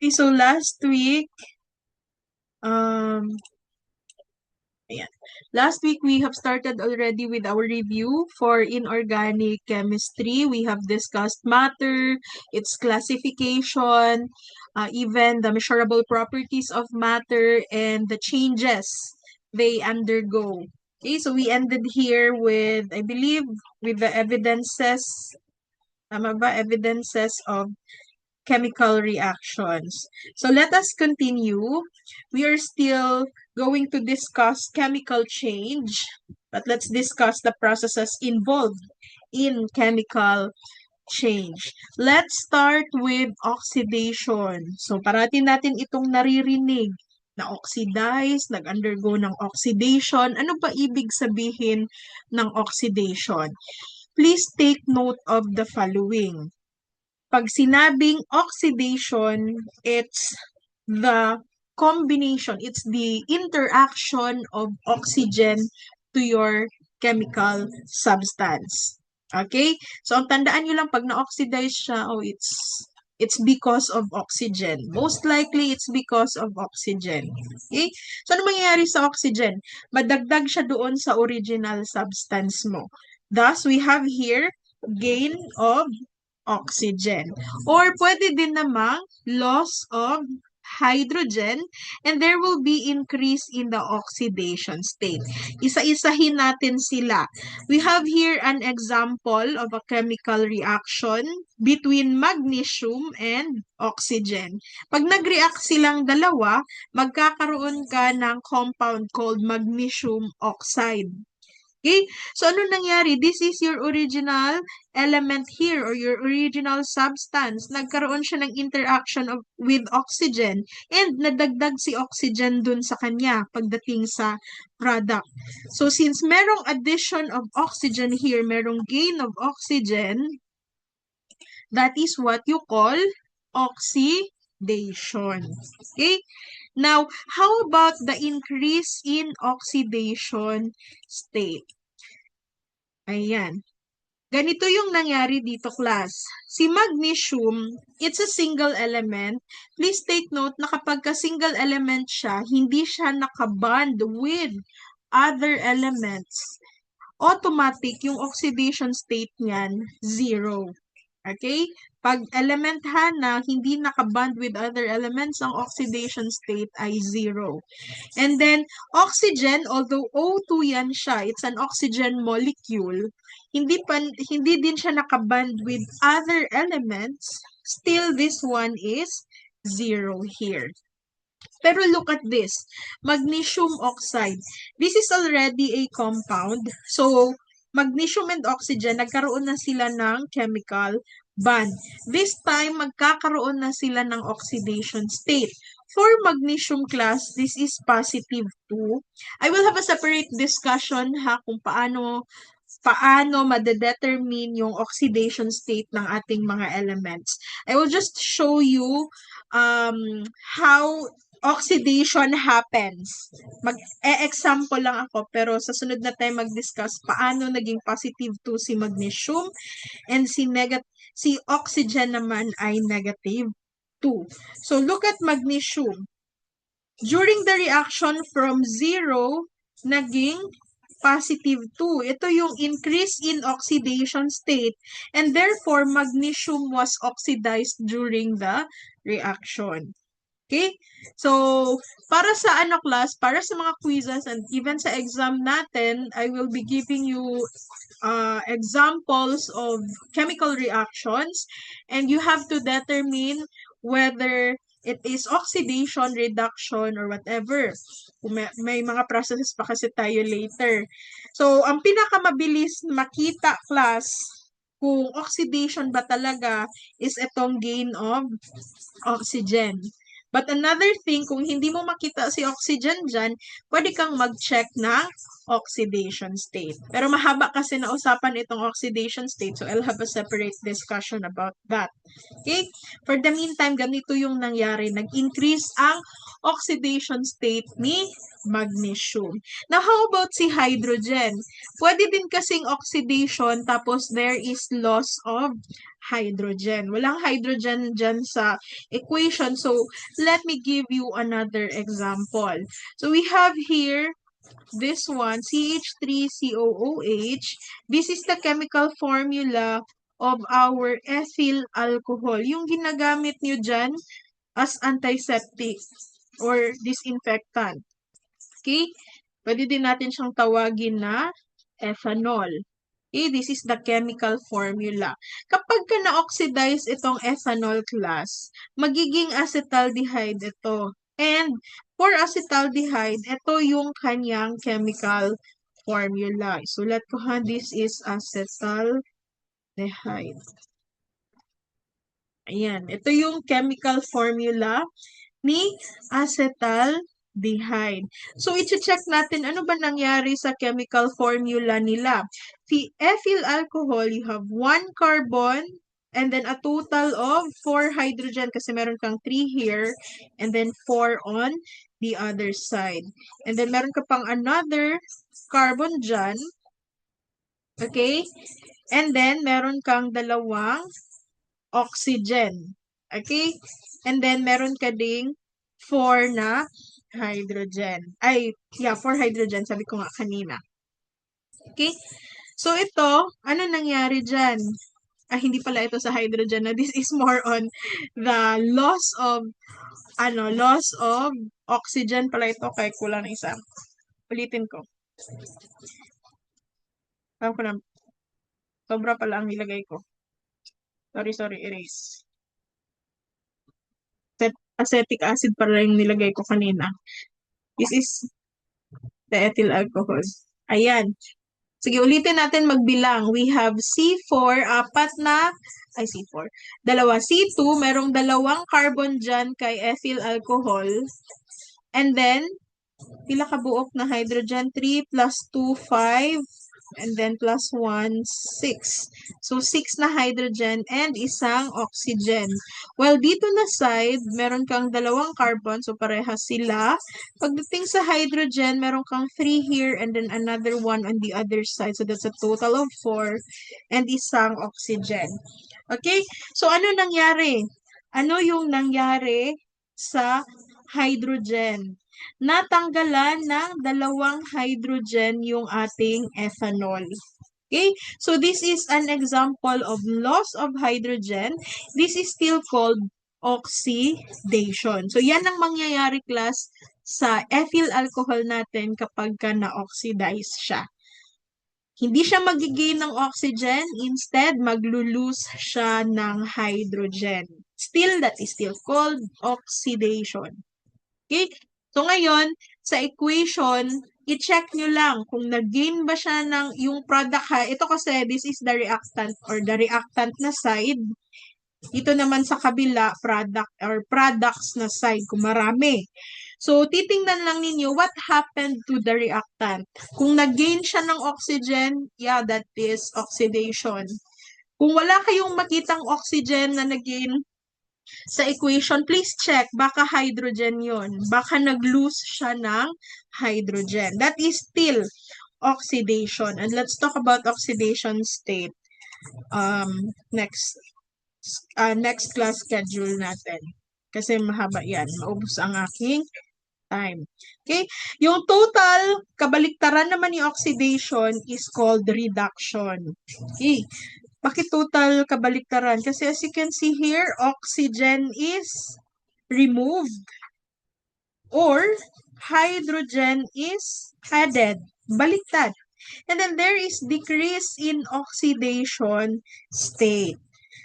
Okay, so last week, ayan. Last week, we have started already with our review for inorganic chemistry. We have discussed matter, its classification, even the measurable properties of matter, and the changes they undergo. Okay, so we ended here with, I believe, with the evidences, tama ba? Evidences of chemical reactions. So let us continue. We are still going to discuss chemical change, but let's discuss the processes involved in chemical change. Let's start with oxidation. So parati natin itong naririnig na oxidize, nag-undergo ng oxidation. Ano ba ibig sabihin ng oxidation? Please take note of the following. Pag sinabing oxidation, it's the combination, it's the interaction of oxygen to your chemical substance. Okay? So, ang tandaan nyo lang, pag na-oxidize siya, oh, it's because of oxygen. Most likely, it's because of oxygen. Okay? So, ano mangyayari sa oxygen? Madagdag siya doon sa original substance mo. Thus, we have here gain of oxygen. Or pwede din namang loss of hydrogen and there will be increase in the oxidation state. Isa-isahin natin sila. We have here an example of a chemical reaction between magnesium and oxygen. Pag nag-react silang dalawa, magkakaroon ka ng compound called magnesium oxide. Okay? So, ano nangyari? This is your original element here or your original substance. Nagkaroon siya ng interaction with oxygen and nadagdag si oxygen dun sa kanya pagdating sa product. So, since merong addition of oxygen here, merong gain of oxygen, that is what you call oxidation. Okay? Now, how about the increase in oxidation state? Ayan. Ganito yung nangyari dito, class. Si magnesium, it's a single element. Please take note na kapag single element siya, hindi siya nakabond with other elements. Automatic yung oxidation state niyan, 0. Okay? Pag element na hindi nakabond with other elements, ang oxidation state ay 0. And then, oxygen, although O2 yan siya, it's an oxygen molecule, hindi din siya nakaband with other elements, still this one is 0 here. Pero look at this, magnesium oxide. This is already a compound. So, magnesium and oxygen, nagkaroon na sila ng chemical bond. This time, magkakaroon na sila ng oxidation state. For magnesium class, this is positive 2. I will have a separate discussion kung paano madedetermine yung oxidation state ng ating mga elements. I will just show you how oxidation happens. Mag-example lang ako, pero sa sunod na tayo mag-discuss paano naging positive 2 si magnesium and si oxygen naman ay negative 2. So look at magnesium. During the reaction from 0, naging positive 2. Ito yung increase in oxidation state and therefore magnesium was oxidized during the reaction. Okay? So, para sa class, para sa mga quizzes and even sa exam natin, I will be giving you examples of chemical reactions and you have to determine whether it is oxidation, reduction, or whatever. May mga processes pa kasi tayo later. So, ang pinakamabilis makita, class, kung oxidation ba talaga is itong gain of oxygen. But another thing, kung hindi mo makita si oxygen dyan, pwede kang mag-check ng oxidation state. Pero mahaba kasi na usapan itong oxidation state, so I'll have a separate discussion about that. Okay? For the meantime, ganito yung nangyari. Nag-increase ang oxidation state ni magnesium. Now, how about si hydrogen? Pwede din kasing oxidation, tapos there is loss of hydrogen. Walang hydrogen dyan sa equation. So, let me give you another example. So, we have here this one, CH3COOH. This is the chemical formula of our ethyl alcohol. Yung ginagamit nyo dyan as antiseptic or disinfectant. Okay? Pwede din natin siyang tawagin na ethanol. Okay, this is the chemical formula. Kapag ka na-oxidize itong ethanol class, magiging acetaldehyde ito. And for acetaldehyde, ito yung kanyang chemical formula. Sulat ko ha, this is acetaldehyde. Ayan, ito yung chemical formula ni acetaldehyde. So, i-check natin ano ba nangyari sa chemical formula nila. Si ethyl alcohol, you have 1 carbon and then a total of 4 hydrogen kasi meron kang 3 here and then 4 on the other side. And then meron ka pang another carbon dyan. Okay? And then meron kang dalawang oxygen. Okay? And then, meron ka ding 4 na hydrogen. Ay, yeah, 4 hydrogen. Sabi ko nga kanina. Okay? So, ito, ano nangyari dyan? Hindi pala ito sa hydrogen na. This is more on the loss of oxygen pala ito. Kaya kulang na isa. Ulitin ko. Alam ko na. Sobra pala ang nilagay ko. Sorry, erase. Acetic acid pala yung nilagay ko kanina. This is the ethyl alcohol. Ayan. Sige, ulitin natin magbilang. We have C4, C4. Dalawa. C2, merong dalawang carbon dyan kay ethyl alcohol. And then, pila kabuok na hydrogen? 3 plus 2, 5. And then plus 1, 6. So, 6 na hydrogen and isang oxygen. Well, dito na side, meron kang dalawang carbon. So, parehas sila. Pagdating sa hydrogen, meron kang 3 here and then another 1 on the other side. So, that's a total of 4 and isang oxygen. Okay? So, ano nangyari? Ano yung nangyari sa hydrogen? Natanggalan ng dalawang hydrogen yung ating ethanol. Okay? So, this is an example of loss of hydrogen. This is still called oxidation. So, yan ang mangyayari, class, sa ethyl alcohol natin kapag ka na-oxidize siya. Hindi siya magigain ng oxygen, instead, maglo-lose siya ng hydrogen. Still, that is still called oxidation. Okay? So, ngayon, sa equation, i-check nyo lang kung nag-gain ba siya ng yung product ha. Ito kasi, this is the reactant or the reactant na side. Ito naman sa kabila, product or products na side kung marami. So, titingnan lang ninyo what happened to the reactant. Kung nag-gain siya ng oxygen, yeah, that is oxidation. Kung wala kayong makitang oxygen na nag-gain sa equation, please check, baka hydrogen yon. Baka nag-lose siya ng hydrogen. That is still oxidation. And let's talk about oxidation state. Next class schedule natin. Kasi mahaba yan. Maubos ang aking time. Okay? Yung total kabaliktaran naman ni oxidation is called reduction. Okay? Bakit total kabaliktaran? Kasi as you can see here, oxygen is removed or hydrogen is added. Baliktad. And then there is decrease in oxidation state.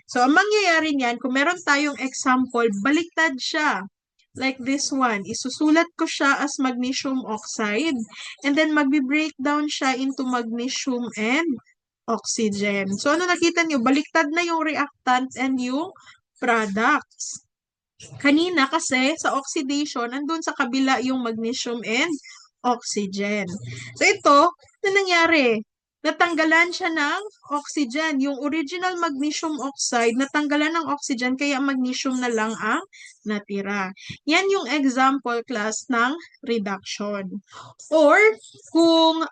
So, ang mangyayari niyan, kung meron tayong example, baliktad siya. Like this one, isusulat ko siya as magnesium oxide and then magbi-breakdown siya into magnesium and oxygen. So, ano nakita niyo? Baliktad na yung reactant and yung products. Kanina kasi sa oxidation, andun sa kabila yung magnesium and oxygen. So, ito, ano nangyari? Natanggalan siya ng oxygen. Yung original magnesium oxide, natanggalan ng oxygen, kaya magnesium na lang ang natira. Yan yung example, class, ng reduction. Or, kung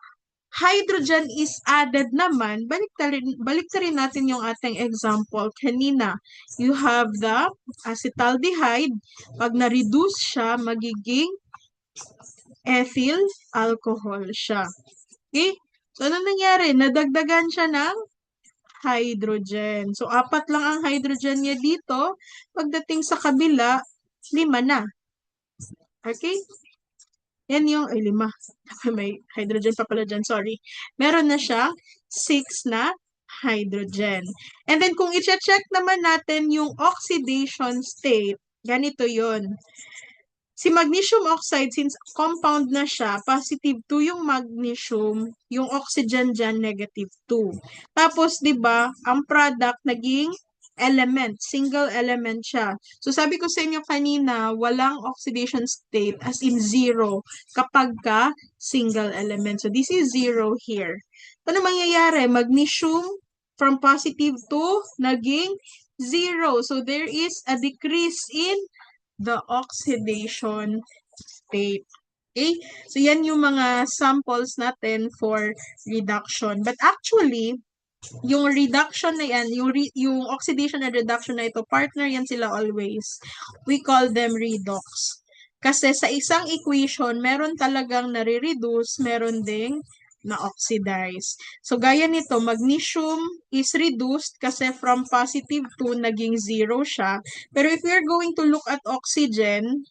hydrogen is added naman, balik rin natin yung ating example kanina. You have the acetaldehyde. Pag na-reduce siya, magiging ethyl alcohol siya. Okay? So, ano nangyari? Nadagdagan siya ng hydrogen. So, 4 lang ang hydrogen niya dito. Pagdating sa kabila, 5 na. Okay? Yan yung, 5. May hydrogen pa pala dyan, sorry. Meron na siya 6 na hydrogen. And then, kung i-check naman natin yung oxidation state, ganito yun. Si magnesium oxide, since compound na siya, positive 2 yung magnesium, yung oxygen dyan, negative 2. Tapos, di ba, ang product naging element, single element siya. So, sabi ko sa inyo kanina, walang oxidation state as in 0 kapag ka single element. So, this is 0 here. Ano mangyayari? Magnesium from positive 2 naging 0. So, there is a decrease in the oxidation state. Okay? So, yan yung mga samples natin for reduction. But actually, yung reduction na yan, yung oxidation and reduction na ito, partner yan sila always. We call them redox. Kasi sa isang equation, meron talagang nare-reduce, meron ding na-oxidize. So, gaya nito, magnesium is reduced kasi from positive 2, naging 0 siya. Pero if we're going to look at oxygen,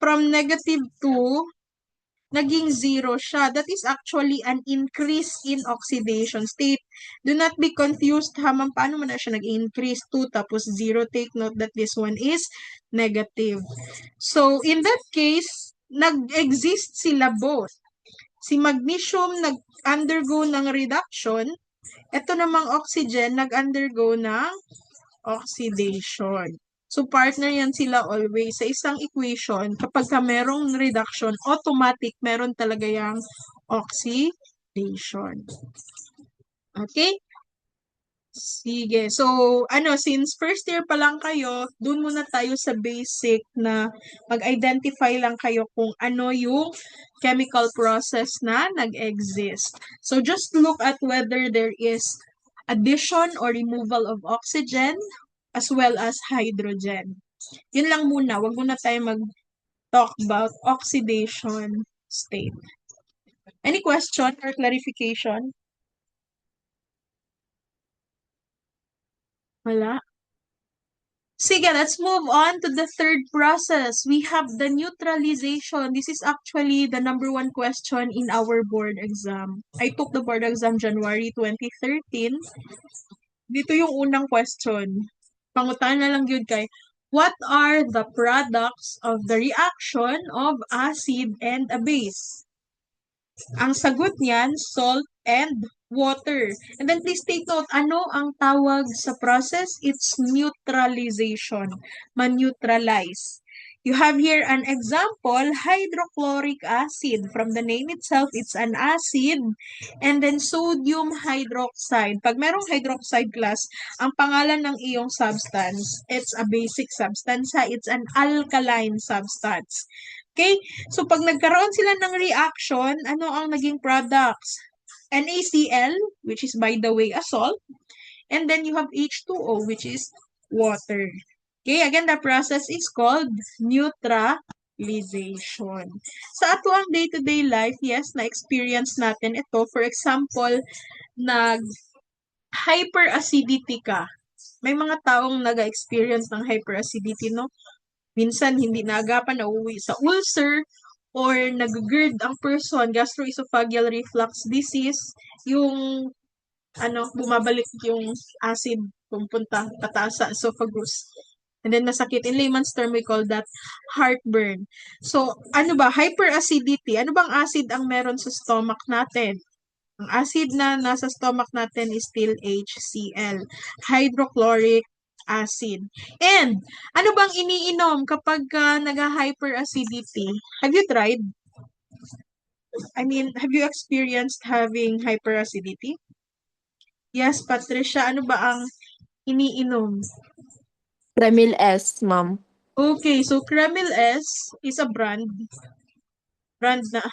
from negative 2, naging 0 siya. That is actually an increase in oxidation state. Do not be confused, paano mo na siya nag-increase 2 tapos 0. Take note that this one is negative. So, in that case, nag-exist sila both. Si magnesium nag-undergo ng reduction, ito namang oxygen nag-undergo ng oxidation. So, partner yan sila always. Sa isang equation, kapag ka merong reduction, automatic meron talaga yung oxidation. Okay? Sige. So, since first year pa lang kayo, dun muna tayo sa basic na mag-identify lang kayo kung ano yung chemical process na nag-exist. So, just look at whether there is addition or removal of oxygen as well as hydrogen. Yun lang muna. Wag muna tayo mag-talk about oxidation state. Any question or clarification? Wala? Sige, let's move on to the third process. We have the neutralization. This is actually the number 1 question in our board exam. I took the board exam January 2013. Dito yung unang question. Pangutan na lang yun kay, what are the products of the reaction of acid and a base? Ang sagot niyan, salt and water. And then please take note, ano ang tawag sa process? It's neutralization. Man-neutralize. You have here an example, hydrochloric acid. From the name itself, it's an acid. And then sodium hydroxide. Pag merong hydroxide class, ang pangalan ng iyong substance, it's a basic substance. It's an alkaline substance. Okay? So, pag nagkaroon sila ng reaction, ano ang naging products? NaCl, which is by the way a salt, and then you have H2O, which is water. Okay, again, the process is called neutralization. Sa ato ang day-to-day life, yes, na-experience natin ito. For example, hyperacidity ka. May mga taong nag-experience ng hyperacidity, no? Minsan, hindi naagapan, nauwi sa ulcer, or nag-GERD ang person, gastroesophageal reflux disease, yung bumabalik yung acid pupunta pataas sa esophagus. And then nasakit. In layman's term, we call that heartburn. So, hyperacidity. Ano bang acid ang meron sa stomach natin? Ang acid na nasa stomach natin is still HCl, hydrochloric acid. And, ano bang iniinom kapag nag-hyperacidity? Have you tried? Have you experienced having hyperacidity? Yes, Patricia, ano ba ang iniinom? Kremil S, ma'am. Okay, so Kremil S is a brand. Brand na,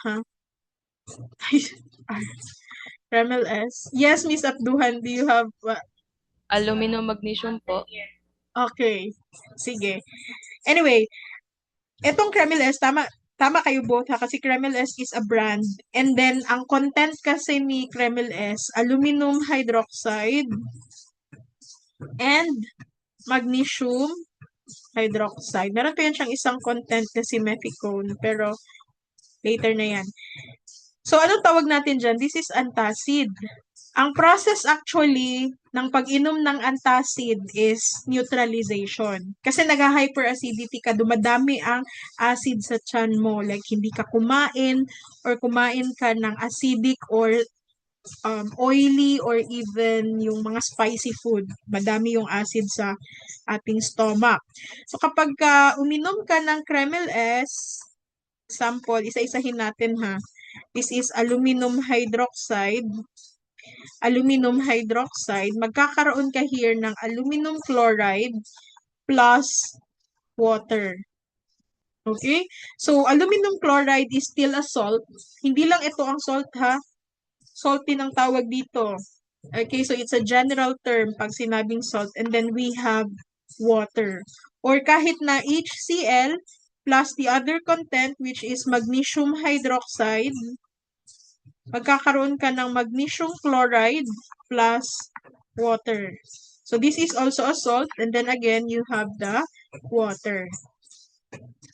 Kreml S. Yes, Miss Abduhan, do you have... Aluminum magnesium po. Okay. Sige. Anyway, etong Kreml S, tama kayo both ha, kasi Kreml S is a brand. And then, ang content kasi ni Kreml S, aluminum hydroxide and magnesium hydroxide. Meron pa yan siyang isang content na si methicone, pero later na yan. So, anong tawag natin dyan? This is antacid. Ang process actually ng pag-inom ng antacid is neutralization. Kasi nag-hyperacidity ka, dumadami ang acid sa tiyan mo. Like, hindi ka kumain or kumain ka ng acidic or oily or even yung mga spicy food. Madami yung acid sa ating stomach. So, kapag uminom ka ng Kreml S, sample, isa-isahin natin ha. This is aluminum hydroxide. Aluminum hydroxide, magkakaroon ka here ng aluminum chloride plus water. Okay? So, aluminum chloride is still a salt. Hindi lang ito ang salt ha. Salt din ang tawag dito. Okay, so it's a general term pag sinabing salt. And then we have water. Or kahit na HCl plus the other content which is magnesium hydroxide, magkakaroon ka ng magnesium chloride plus water. So this is also a salt and then again you have the water.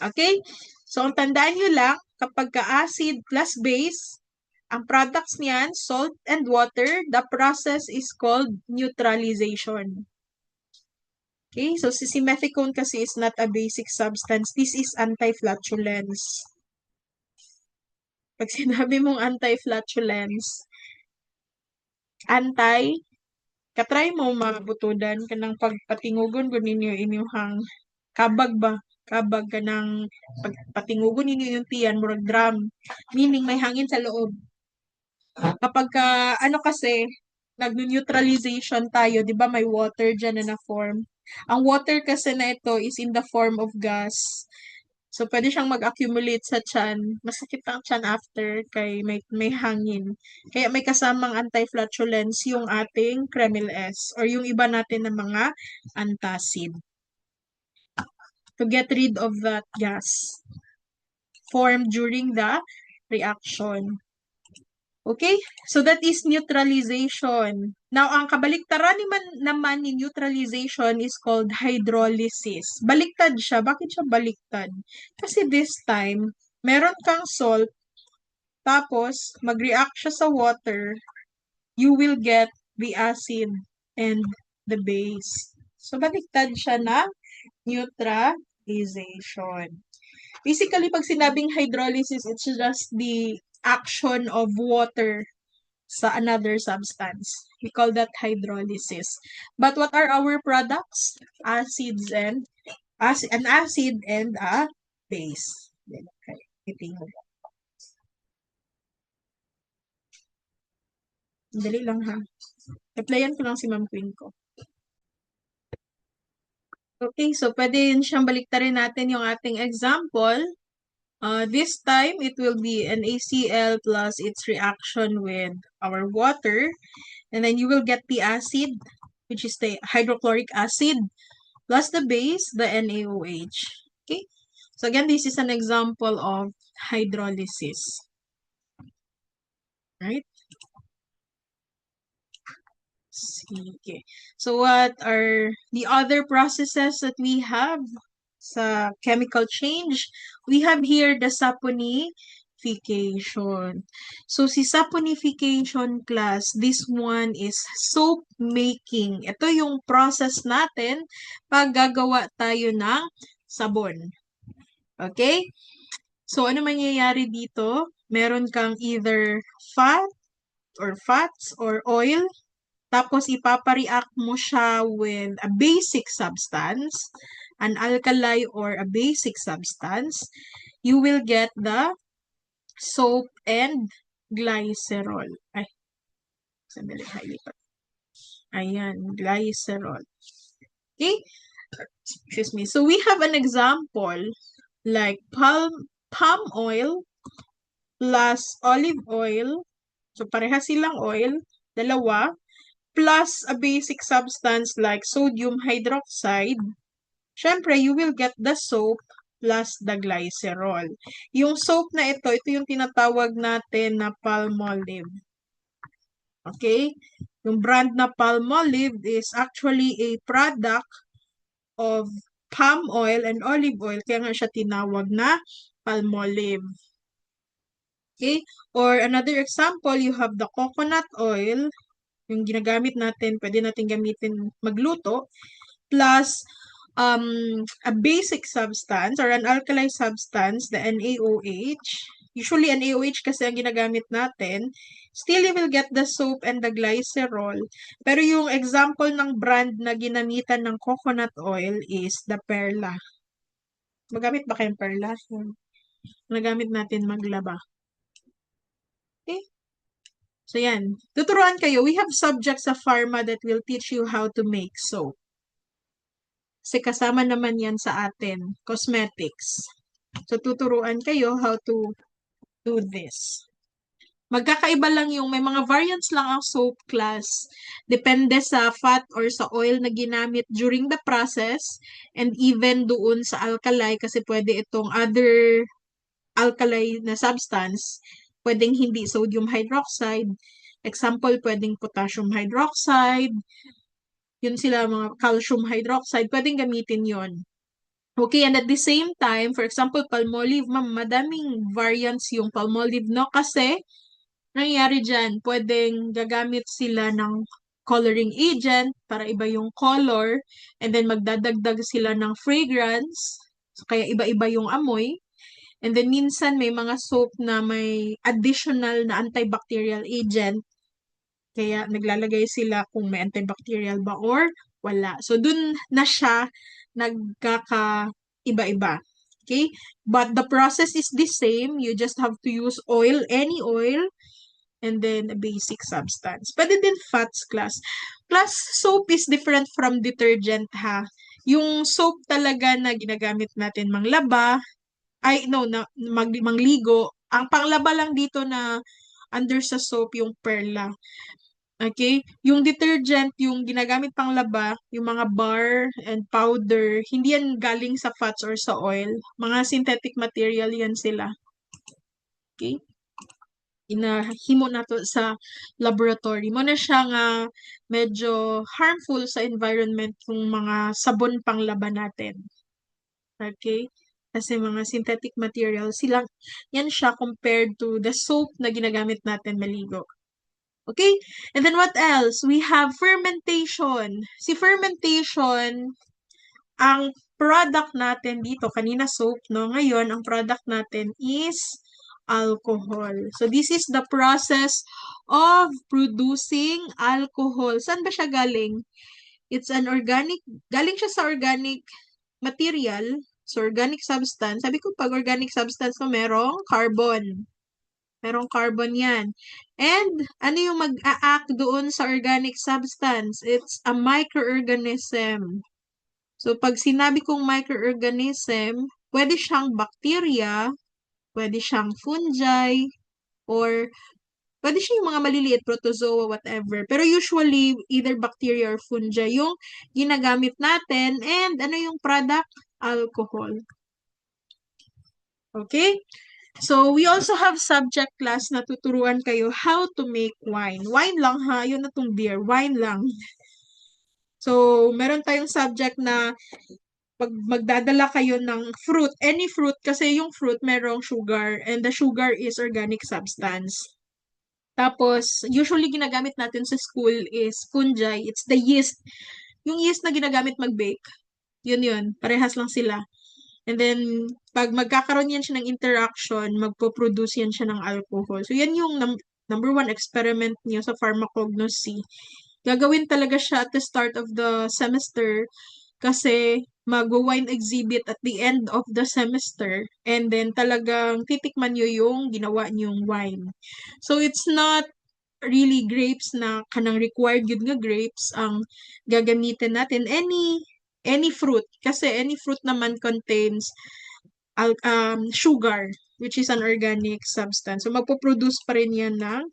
Okay? So ang tandaan nyo lang, kapag ka-acid plus base, ang products niyan, salt and water, the process is called neutralization. Okay? So si methicone kasi is not a basic substance. This is anti-flatulence. Pag sinabi mong anti-flatulence, katry mo mabutudan ka ng pagpatingugon ko ninyo inyuhang kabag ba? Kabag ka ng pagpatingugon ninyo yung tiyan, murag drum. Meaning may hangin sa loob. Kapag ano kasi, nag-neutralization tayo, di ba may water dyan na na-form? Ang water kasi na ito is in the form of gas. So, pwede siyang mag-accumulate sa tiyan. Masakit ang tiyan after kay may hangin. Kaya may kasamang anti-flatulence yung ating Kreml S or yung iba natin na mga antacid. To get rid of that gas formed during the reaction. Okay? So, that is neutralization. Now, ang kabaliktaran naman ni neutralization is called hydrolysis. Baliktad siya. Bakit siya baliktad? Kasi this time, meron kang salt, tapos mag-react siya sa water, you will get the acid and the base. So, baliktad siya na neutralization. Basically, pag sinabing hydrolysis, it's just the action of water sa another substance. We call that hydrolysis. But what are our products? Acids and an acid and a base. Okay. Dali lang ha. Applyan ko lang si Ma'am Queen ko. Okay, so pwede yun siyang baliktarin natin yung ating example. This time, it will be an ACl plus its reaction with our water. And then you will get the acid, which is the hydrochloric acid, plus the base, the NaOH. Okay? So again, this is an example of hydrolysis. Right? Okay. So what are the other processes that we have sa chemical change? We have here the saponification. So si saponification class, this one is soap making. Ito yung process natin pag gagawa tayo ng sabon. Okay? So ano mangyayari dito? Meron kang either fats or oil. Tapos, ipapareact mo siya with a basic substance, an alkali or a basic substance. You will get the soap and glycerol. Ay, sandali, halipat. Ayan, glycerol. Okay? Excuse me. So, we have an example like palm oil plus olive oil So parehas silang oil, dalawa, plus a basic substance like sodium hydroxide. Syempre, you will get the soap plus the glycerol. Yung soap na ito yung tinatawag natin na Palmolive. Okay? Yung brand na Palmolive is actually a product of palm oil and olive oil, kaya nga siya tinawag na Palmolive. Okay? Or another example, you have the coconut oil, yung ginagamit natin, pwede natin gamitin magluto, plus a basic substance or an alkali substance, the NaOH. Usually, NaOH kasi ang ginagamit natin. Still, you will get the soap and the glycerol. Pero yung example ng brand na ginamitan ng coconut oil is the Perla. Magamit ba kayong Perla? Nagamit natin maglaba. Okay? So, yan. Tuturuan kayo. We have subjects sa pharma that will teach you how to make soap. Kasi kasama naman yan sa atin, cosmetics. So, tuturuan kayo how to do this. Magkakaiba lang yung may mga variants lang ang soap class. Depende sa fat or sa oil na ginamit during the process and even doon sa alkali kasi pwede itong other alkali na substance. Pwedeng hindi sodium hydroxide. Example, pwedeng potassium hydroxide. Yun sila mga calcium hydroxide. Pwedeng gamitin yon. Okay, and at the same time, for example, Palmolive, madaming variants yung Palmolive, no? Kasi, nangyayari dyan, pwedeng gagamit sila ng coloring agent para iba yung color, and then magdadagdag sila ng fragrance, so kaya iba-iba yung amoy. And then minsan may mga soap na may additional na antibacterial agent, kaya naglalagay sila kung may antibacterial ba or wala. So, dun na siya nagkaka-iba-iba. Okay? But the process is the same. You just have to use oil, any oil, and then a basic substance. Pwede din fats class. Plus, soap is different from detergent ha. Yung soap talaga na ginagamit natin manglaba, mangligo. Ang panglaba lang dito na under sa soap yung Perla. Okay? Yung detergent, yung ginagamit pang laba, yung mga bar and powder, hindi yan galing sa fats or sa oil. Mga synthetic material yan sila. Okay? Inahimo na to sa laboratory. Mo na siya nga medyo harmful sa environment yung mga sabon pang laba natin. Okay? Kasi mga synthetic material, silang, yan siya compared to the soap na ginagamit natin maligo. Okay? And then what else? We have fermentation. Si fermentation, ang product natin dito, kanina soap, no? Ngayon, ang product natin is alcohol. So, this is the process of producing alcohol. Saan ba siya galing? It's an organic, galing siya sa organic material, so organic substance. Sabi ko, pag organic substance no, merong carbon. Merong carbon yan. And, ano yung mag-a-act doon sa organic substance? It's a microorganism. So, pag sinabi kong microorganism, pwede siyang bacteria, pwede siyang fungi, or pwede siya yung mga maliliit, protozoa, whatever. Pero usually, either bacteria or fungi yung ginagamit natin. And, ano yung product? Alcohol. Okay? So, we also have subject class na tuturuan kayo how to make wine. Wine lang ha, yun na tong beer. Wine lang. So, meron tayong subject na pag magdadala kayo ng fruit, any fruit, kasi yung fruit merong sugar, and the sugar is organic substance. Tapos, usually ginagamit natin sa school is fungi. It's the yeast. Yung yeast na ginagamit mag-bake. Yun. Parehas lang sila. And then, pag magkakaroon yan siya ng interaction, magpo-produce yan siya ng alcohol. So, yan yung number one experiment niyo sa pharmacognosy. Gagawin talaga siya at the start of the semester kasi mag-wine exhibit at the end of the semester. And then, talagang titikman nyo yung ginawa niyong wine. So, it's not really grapes na kanang required yun nga grapes ang gagamitin natin. Any fruit. Kasi any fruit naman contains sugar, which is an organic substance. So, magpo-produce pa rin yan ng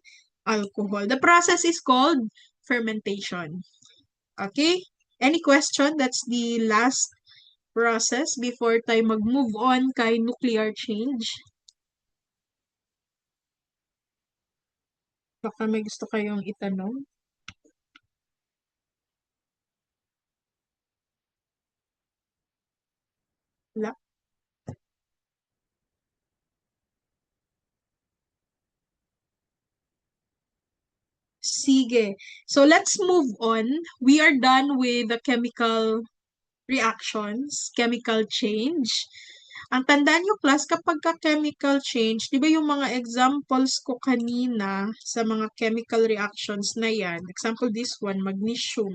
alcohol. The process is called fermentation. Okay? Any question? That's the last process before tayo mag-move on kay nuclear change. Baka may gusto kayong itanong. Wala? Sige. So let's move on. We are done with the chemical reactions, chemical change. Ang tandaan nyo, class, kapag ka chemical change, di ba yung mga examples ko kanina sa mga chemical reactions na yan, example this one, magnesium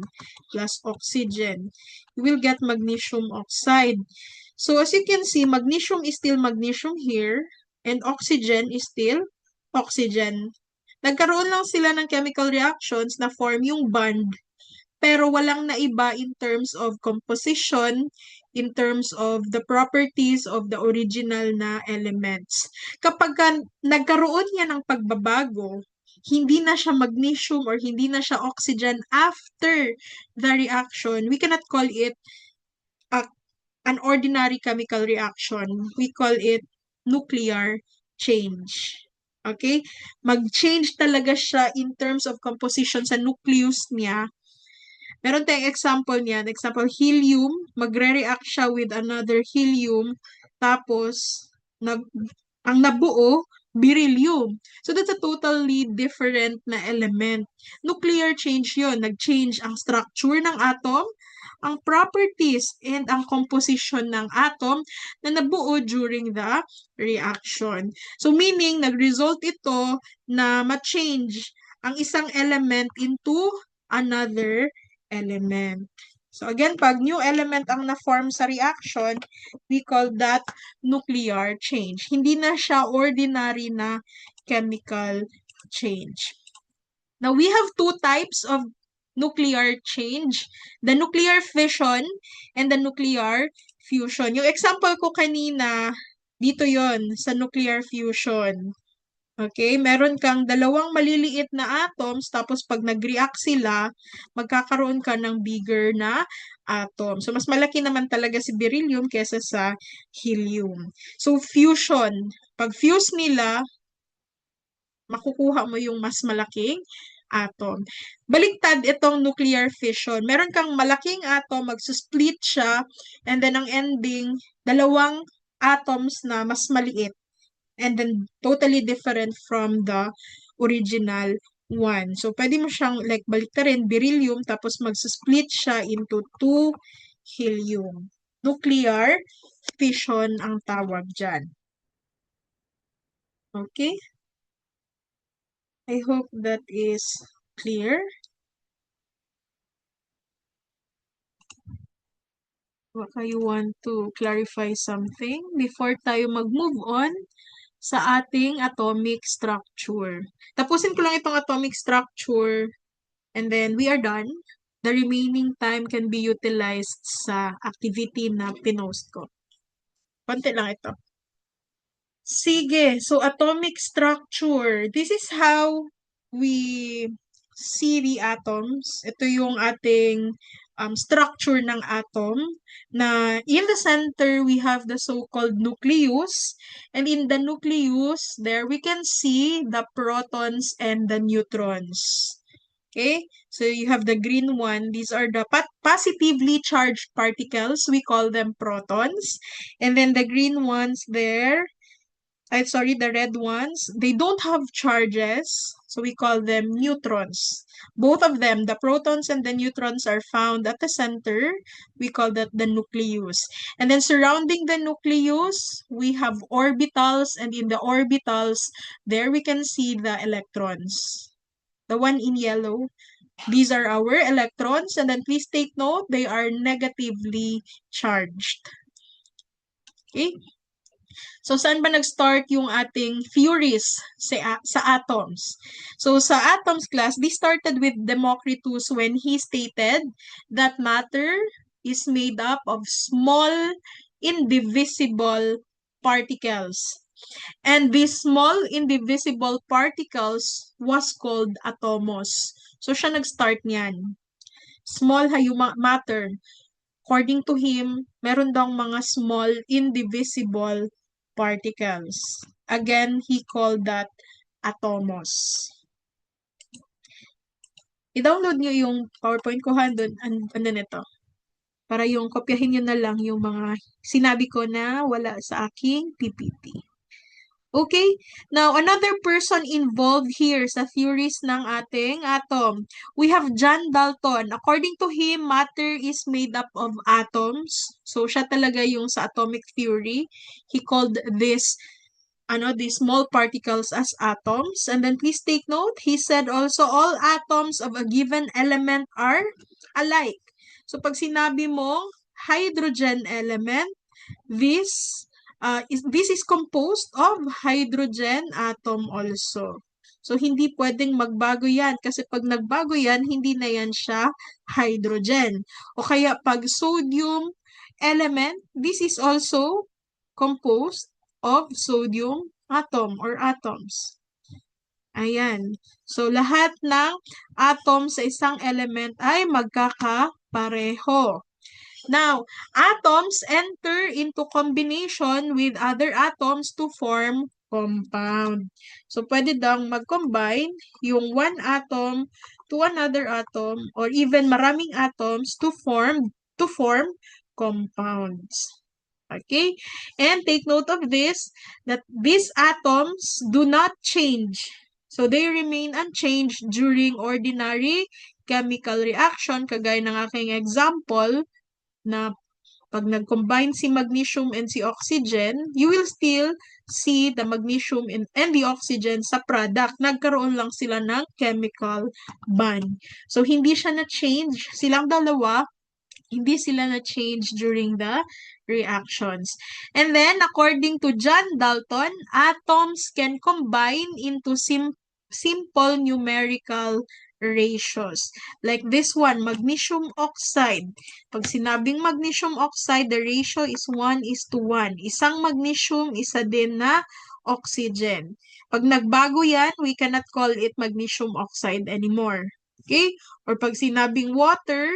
plus oxygen, you will get magnesium oxide. So as you can see, magnesium is still magnesium here, and oxygen is still oxygen. Nagkaroon lang sila ng chemical reactions na form yung bond pero walang naiba in terms of composition, in terms of the properties of the original na elements. Kapag nagkaroon yan ng pagbabago, hindi na siya magnesium or hindi na siya oxygen after the reaction, we cannot call it a, an ordinary chemical reaction. We call it nuclear change. Okay? Mag-change talaga siya in terms of composition sa nucleus niya. Meron tayong example niyan. Example, helium, magre-react siya with another helium, tapos, ang nabuo, beryllium. So, that's a totally different na element. Nuclear change yon. Nag-change ang structure ng atom, ang properties, and ang composition ng atom na nabuo during the reaction. So, meaning, nag-result ito na ma-change ang isang element into another element. So again, pag new element ang na-form sa reaction, we call that nuclear change. Hindi na siya ordinary na chemical change. Now, we have two types of nuclear change. The nuclear fission and the nuclear fusion. Yung example ko kanina, dito yon sa nuclear fusion. Okay, meron kang dalawang maliliit na atoms, tapos pag nag-react sila, magkakaroon ka ng bigger na atom. So, mas malaki naman talaga si beryllium kesa sa helium. So, fusion. Pag fuse nila, makukuha mo yung mas malaking atom. Baliktad itong nuclear fission. Meron kang malaking atom, magsusplit siya, and then ang ending, dalawang atoms na mas maliit and then totally different from the original one. So, pwede mo siyang like baliktarin, beryllium, tapos magsusplit siya into two helium. Nuclear fission ang tawag dyan. Okay? I hope that is clear. Baka you want to clarify something before tayo mag-move on sa ating atomic structure. Tapusin ko lang itong atomic structure and then we are done. The remaining time can be utilized sa activity na pinost ko. Konti lang ito. Sige, so atomic structure. This is how we see the atoms. Ito yung ating structure ng atom na in the center we have the so-called nucleus, and in the nucleus there we can see the protons and the neutrons. Okay, so you have the green one. These are the positively charged particles. We call them protons. And then the green ones there, the red ones, they don't have charges, so we call them neutrons. Both of them, the protons and the neutrons, are found at the center. We call that the nucleus. And then surrounding the nucleus, we have orbitals, and in the orbitals, there we can see the electrons. The one in yellow, these are our electrons, and then please take note, they are negatively charged. Okay? So, saan ba nag-start yung ating theories sa atoms? So, sa atoms class, this started with Democritus when he stated that matter is made up of small, indivisible particles. And these small indivisible particles was called atomos. So siya nag-start niyan. Small matter. According to him, meron daw mga small indivisible particles. Again, he called that atomos. I-download nyo yung PowerPoint ko doon, ano nito. Para yung kopyahin nyo na lang yung mga sinabi ko na wala sa aking PPT. Okay? Now, another person involved here sa theories ng ating atom. We have John Dalton. According to him, matter is made up of atoms. So, siya talaga yung sa atomic theory. He called these small particles as atoms. And then please take note, he said also all atoms of a given element are alike. So pag sinabi mo hydrogen element, this is composed of hydrogen atom also. So hindi pwedeng magbago yan kasi pag nagbago yan, hindi na yan siya hydrogen. O kaya pag sodium element, this is also composed of sodium atom or atoms. Ayan. So, lahat ng atom sa isang element ay magkakapareho. Now, atoms enter into combination with other atoms to form compound. So, pwede daw mag-combine yung one atom to another atom or even maraming atoms to form compounds. Okay? And take note of this, that these atoms do not change. So, they remain unchanged during ordinary chemical reaction. Kagaya ng aking example, na pag nag-combine si magnesium and si oxygen, you will still see the magnesium and the oxygen sa product. Nagkaroon lang sila ng chemical bond. So, hindi siya na-change. Silang dalawa, hindi sila na-change during the reactions. And then, according to John Dalton, atoms can combine into simple numerical ratios. Like this one, magnesium oxide. Pag sinabing magnesium oxide, the ratio is 1:1. Isang magnesium, isa din na oxygen. Pag nagbago yan, we cannot call it magnesium oxide anymore. Okay? Or pag sinabing water,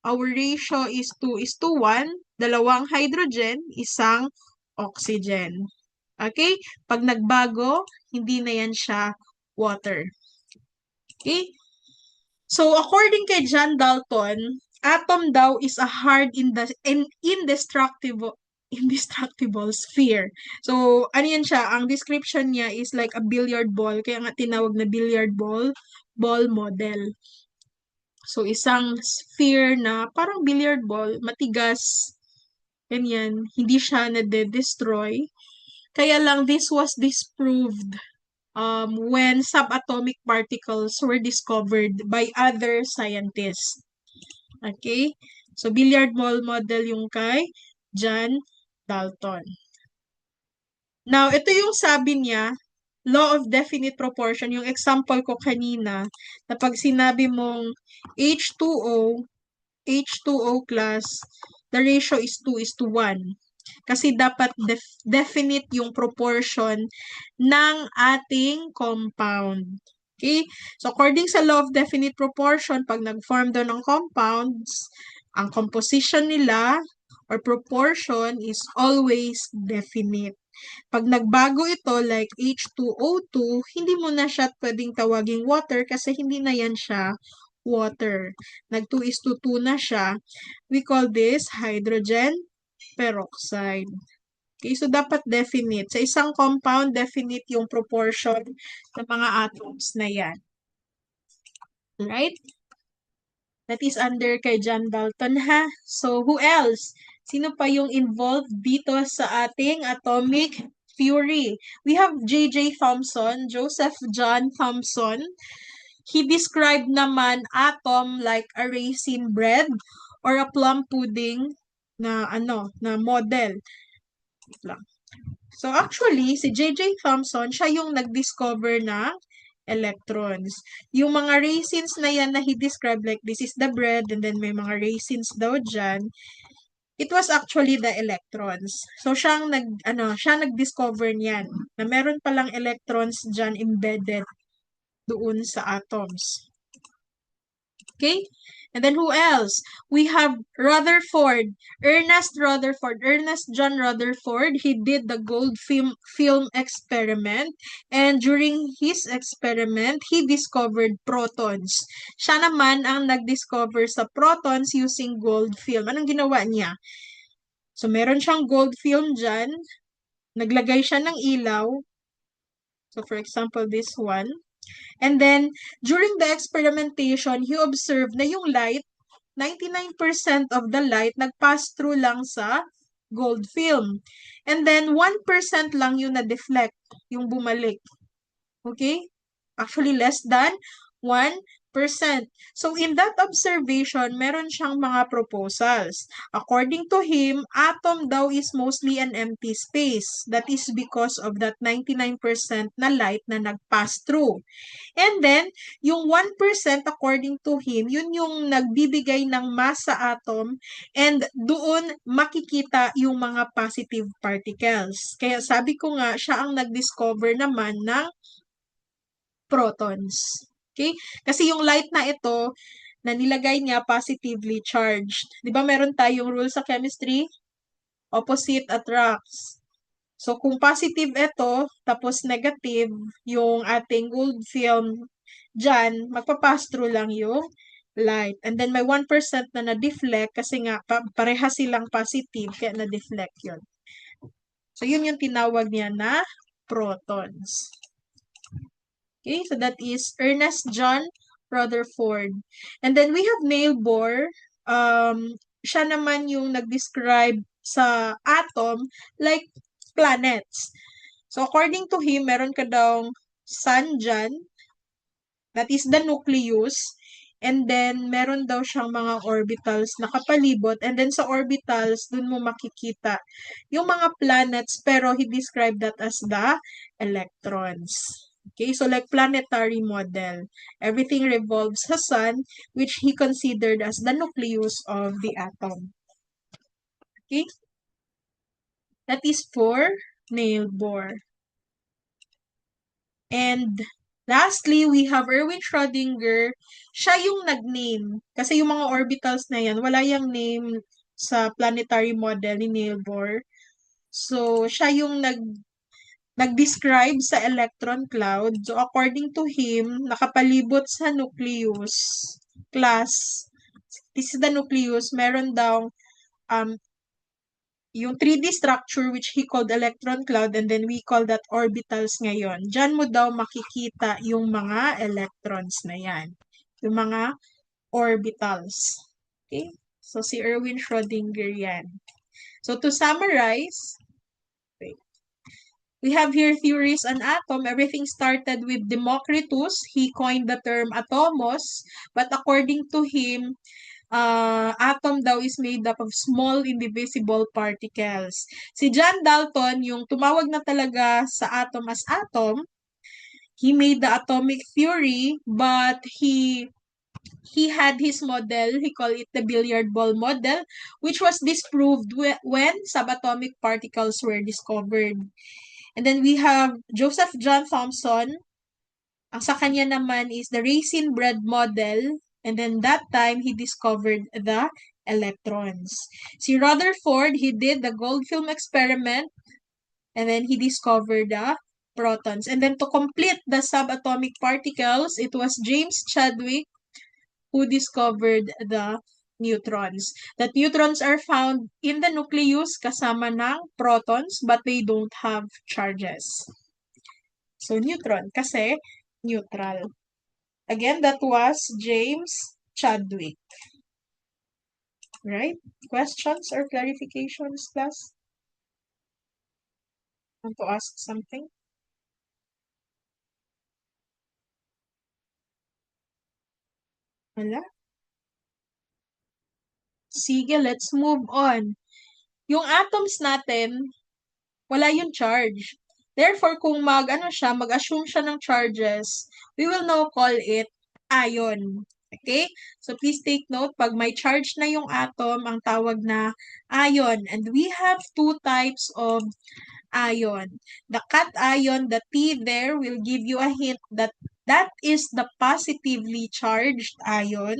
our ratio is 2:1, dalawang hydrogen, isang oxygen. Okay? Pag nagbago, hindi na yan siya water. Okay? So, according kay John Dalton, atom daw is a hard indestructible sphere. So, ano yan siya? Ang description niya is like a billiard ball. Kaya nga tinawag na billiard ball model. So, isang sphere na parang billiard ball, matigas, ganyan, hindi siya na-destroy. Kaya lang, this was disproved when subatomic particles were discovered by other scientists. Okay? So, billiard ball model yung kay John Dalton. Now, ito yung sabi niya, law of definite proportion, yung example ko kanina, na pag sinabi mong H2O class, the ratio is 2:1. Kasi dapat definite yung proportion ng ating compound. Okay? So, according sa law of definite proportion, pag nag-form daw ng compounds, ang composition nila or proportion is always definite. Pag nagbago ito, like H2O2, hindi mo na siya pwedeng tawaging water kasi hindi na yan siya water. Nag 2:2 na siya. We call this hydrogen peroxide. Okay, so dapat definite. Sa isang compound, definite yung proportion ng mga atoms na yan. Right? That is under kay John Dalton, ha? So, who else? Sino pa yung involved dito sa ating atomic theory? We have J.J. Thomson, Joseph John Thomson. He described naman atom like a raisin bread or a plum pudding na model. So actually, si J.J. Thomson, siya yung nag-discover ng electrons. Yung mga raisins na yan na he described, like this is the bread and then may mga raisins daw dyan, It was actually the electrons. So siya nag-discover niyan na meron palang electrons diyan embedded doon sa atoms. Okay? And then who else? We have Rutherford, Ernest John Rutherford. He did the gold film experiment, and during his experiment, he discovered protons. Siya naman ang nag-discover sa protons using gold film. Anong ginawa niya? So meron siyang gold film dyan, naglagay siya ng ilaw. So for example, this one. And then, during the experimentation, he observed na yung light, 99% of the light nag-pass through lang sa gold film. And then, 1% lang yung na-deflect, yung bumalik. Okay? Actually, less than 1%. So, in that observation, meron siyang mga proposals. According to him, atom daw is mostly an empty space. That is because of that 99% na light na nag-pass through. And then, yung 1% according to him, yun yung nagbibigay ng mass sa atom and doon makikita yung mga positive particles. Kaya sabi ko nga, siya ang nag-discover naman ng protons. Okay? Kasi yung light na ito, na nilagay niya positively charged. Di ba meron tayong rule sa chemistry? Opposite attracts. So, kung positive ito, tapos negative, yung ating gold film dyan, magpapass through lang yung light. And then, may 1% na na-deflect kasi nga, pareha silang positive, kaya na-deflect yun. So, yun yung tinawag niya na protons. Okay, so that is Ernest John Rutherford. And then, we have Neil Bohr. Siya naman yung nag-describe sa atom like planets. So, according to him, meron ka daw sun dyan, that is the nucleus, and then meron daw siyang mga orbitals na kapalibot, and then sa orbitals, dun mo makikita yung mga planets, pero he described that as the electrons. Okay, so like planetary model. Everything revolves sa sun, which he considered as the nucleus of the atom. Okay? That is for Neil Bohr. And lastly, we have Erwin Schrödinger. Siya yung nag-name. Kasi yung mga orbitals na yan, wala yung name sa planetary model ni Neil Bohr. So, siya yung nag-describe sa electron cloud. So, according to him, nakapalibot sa nucleus class. This is the nucleus. Meron daw yung 3D structure which he called electron cloud, and then we call that orbitals ngayon. Diyan mo daw makikita yung mga electrons na yan. Yung mga orbitals. Okay? So, si Erwin Schrödinger yan. So, to summarize, we have here theories on atom. Everything started with Democritus. He coined the term atomos, but according to him, atom daw is made up of small indivisible particles. Si John Dalton, yung tumawag na talaga sa atom as atom, he made the atomic theory, but he had his model, he called it the billiard ball model, which was disproved when subatomic particles were discovered. And then we have Joseph John Thomson. Ang sa kanya naman is the raisin bread model. And then that time, he discovered the electrons. Si Rutherford, he did the gold film experiment. And then he discovered the protons. And then to complete the subatomic particles, it was James Chadwick who discovered the neutrons. That neutrons are found in the nucleus kasama ng protons, but they don't have charges. So, neutron kasi neutral. Again, that was James Chadwick. Right? Questions or clarifications, class? Want to ask something? Wala? Sige, let's move on. Yung atoms natin, wala yung charge. Therefore, kung mag-assume siya ng charges, we will now call it ion. Okay? So please take note, pag may charge na yung atom, ang tawag na ion. And we have two types of ion. The cation, the T there will give you a hint that that is the positively charged ion.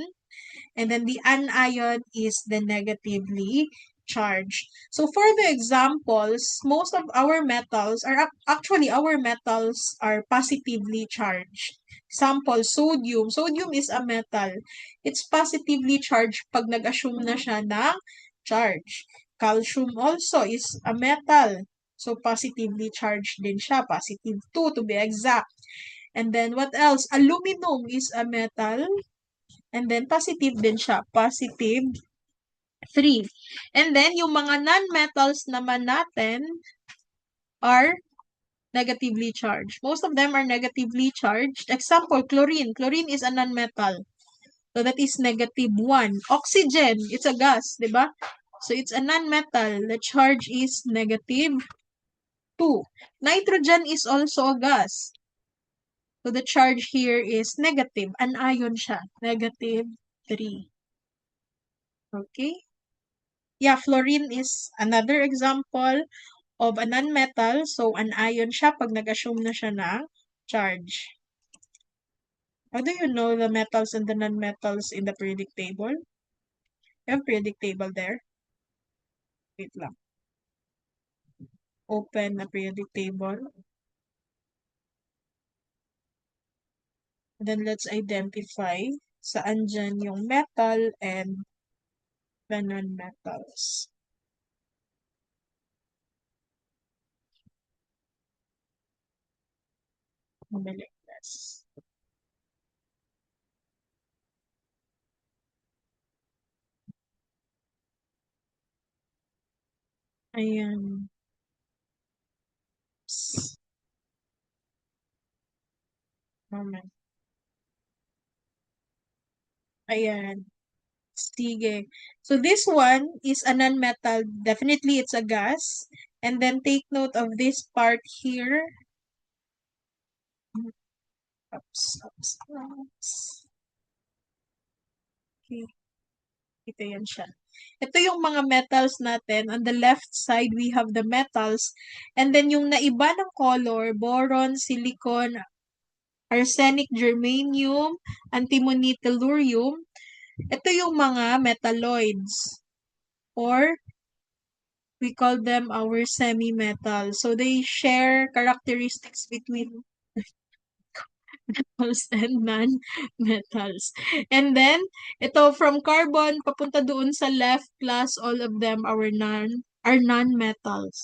And then the anion is the negatively charged. So for the examples, most of our metals are actually our metals are positively charged. Example, sodium. Sodium is a metal. It's positively charged pag nag-assume na siya ng charge. Calcium also is a metal. So positively charged din siya. Positive 2 to be exact. And then what else? Aluminum is a metal. And then, positive din siya. Positive 3. And then, yung mga non-metals naman natin are negatively charged. Most of them are negatively charged. Example, chlorine. Chlorine is a non-metal. So, that is negative 1. Oxygen, it's a gas, di ba? So, it's a non-metal. The charge is negative 2. Nitrogen is also a gas. So, the charge here is negative. An ion siya. Negative 3. Okay? Yeah, fluorine is another example of a non-metal. So, an ion siya pag nag-assume na siya ng charge. How do you know the metals and the non-metals in the periodic table? You have periodic table there. Wait lang. Open a periodic table. Then, let's identify saan dyan yung metal and the non-metals. Mabilis. Ayan. Moment. Ayan. Sige. So this one is a non-metal. Definitely it's a gas. And then take note of this part here. Oops. Okay. Ito yan siya. Ito yung mga metals natin. On the left side, we have the metals. And then yung naiba ng color, boron, silicon, arsenic, germanium, antimony, tellurium. Ito yung mga metalloids. Or we call them our semi-metals. So they share characteristics between metals and non-metals. And then, ito from carbon, papunta doon sa left plus all of them are non-metals.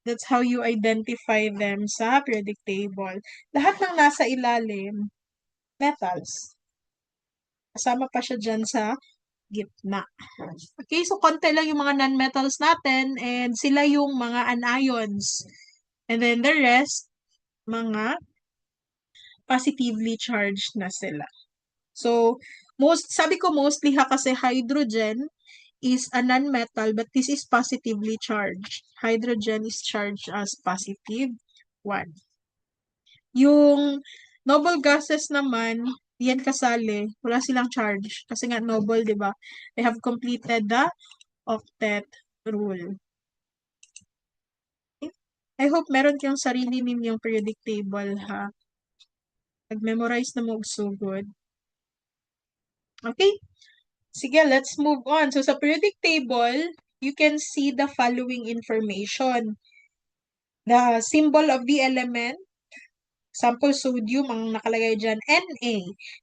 That's how you identify them sa periodic table. Lahat ng nasa ilalim, metals. Kasama pa siya dyan sa gitna. Okay, so konti lang yung mga non-metals natin and sila yung mga anions. And then the rest, mga positively charged na sila. So, sabi ko mostly ha kasi hydrogen is a non-metal but this is positively charged. Hydrogen is charged as positive 1. Yung noble gases naman, yan kasali, wala silang charge. Kasi nga noble, di ba? They have completed the octet rule. I hope meron kayong sarili ninyong periodic table, ha? Nag-memorize na mo sugod. Okay? Sige, let's move on. So, sa periodic table, you can see the following information. The symbol of the element, sample sodium, ang nakalagay dyan, Na.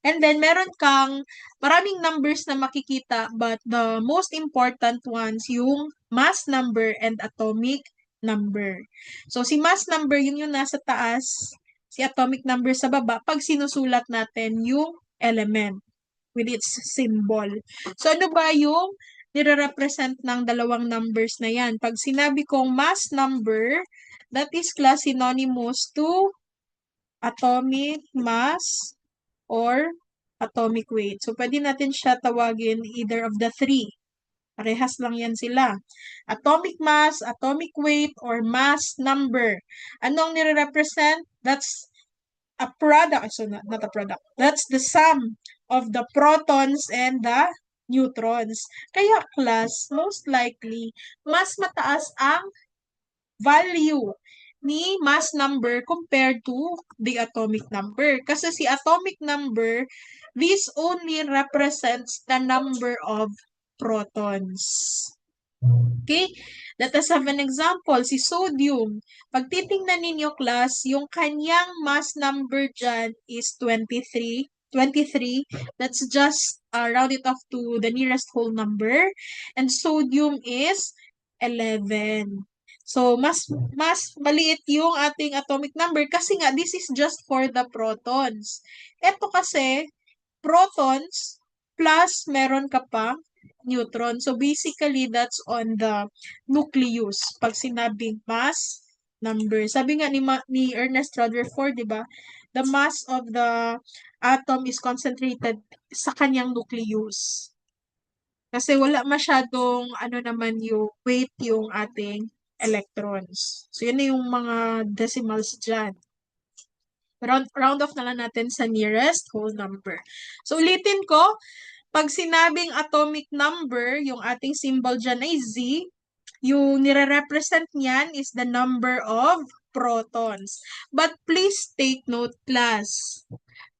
And then, meron kang maraming numbers na makikita, but the most important ones, yung mass number and atomic number. So, si mass number, yun yung nasa taas, si atomic number sa baba, pag sinusulat natin yung element with its symbol. So, ano ba yung nire-represent ng dalawang numbers na yan? Pag sinabi kong mass number, that is class synonymous to atomic mass or atomic weight. So, pwede natin siya tawagin either of the three. Parehas lang yan sila. Atomic mass, atomic weight, or mass number. Anong nire-represent? That's a product. So, not a product. That's the sum of the protons and the neutrons. Kaya class, most likely, mas mataas ang value ni mass number compared to the atomic number. Kasi si atomic number, this only represents the number of protons. Okay? Let us have an example. Si sodium. Pag titingnan ninyo, class, yung kanyang mass number dyan is 23. 23. Let's just round it off to the nearest whole number. And sodium is 11. So, mas maliit yung ating atomic number kasi nga, this is just for the protons. Ito kasi, protons plus meron ka pa neutron. So basically, that's on the nucleus. Pag sinabing mass number. Sabi nga ni Ernest Rutherford, di ba? The mass of the atom is concentrated sa kanyang nucleus. Kasi wala masyadong ano naman yung weight yung ating electrons. So yun na yung mga decimals dyan. Round off na lang natin sa nearest whole number. So ulitin ko, pag sinabing atomic number, yung ating symbol dyan ay Z, yung nire-represent niyan is the number of protons. But please take note, class.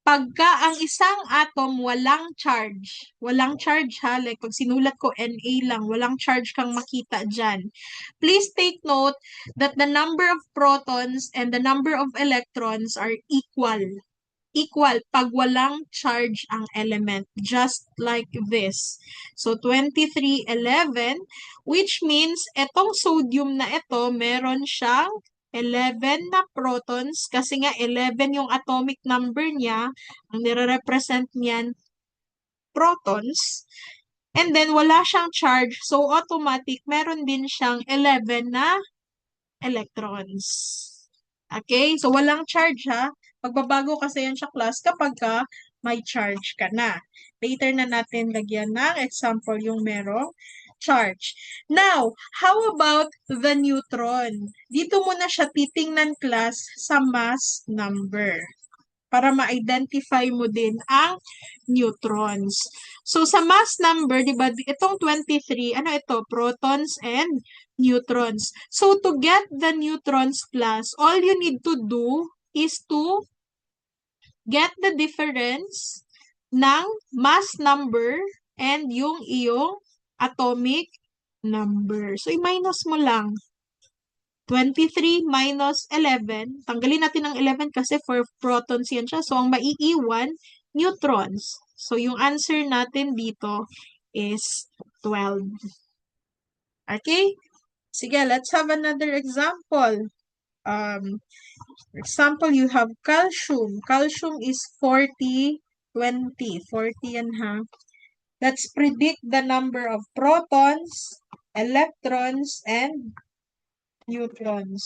Pagka ang isang atom walang charge ha, like pag sinulat ko Na lang, walang charge kang makita dyan. Please take note that the number of protons and the number of electrons are equal pag walang charge ang element, just like this. So, 2311, which means etong sodium na ito, meron siyang 11 na protons kasi nga 11 yung atomic number niya, ang nire-represent niyan protons. And then, wala siyang charge. So, automatic, meron din siyang 11 na electrons. Okay? So, walang charge ha. Magbabago kasi yan sa class kapag ka may charge ka na. Later na natin lagyan ng example yung merong charge. Now, how about the neutron? Dito muna siya titingnan class sa mass number para ma-identify mo din ang neutrons. So, sa mass number, di ba, itong 23, ano ito? Protons and neutrons. So, to get the neutrons class, all you need to do is to get the difference ng mass number and yung iyong atomic number. So, i-minus mo lang. 23 minus 11, tanggalin natin ang 11 kasi for protons yan siya. So, ang maiiwan, neutrons. So, yung answer natin dito is 12. Okay? Sige, let's have another example. For example, you have calcium. Calcium is 40, 20. 40 yan ha. Let's predict the number of protons, electrons, and neutrons.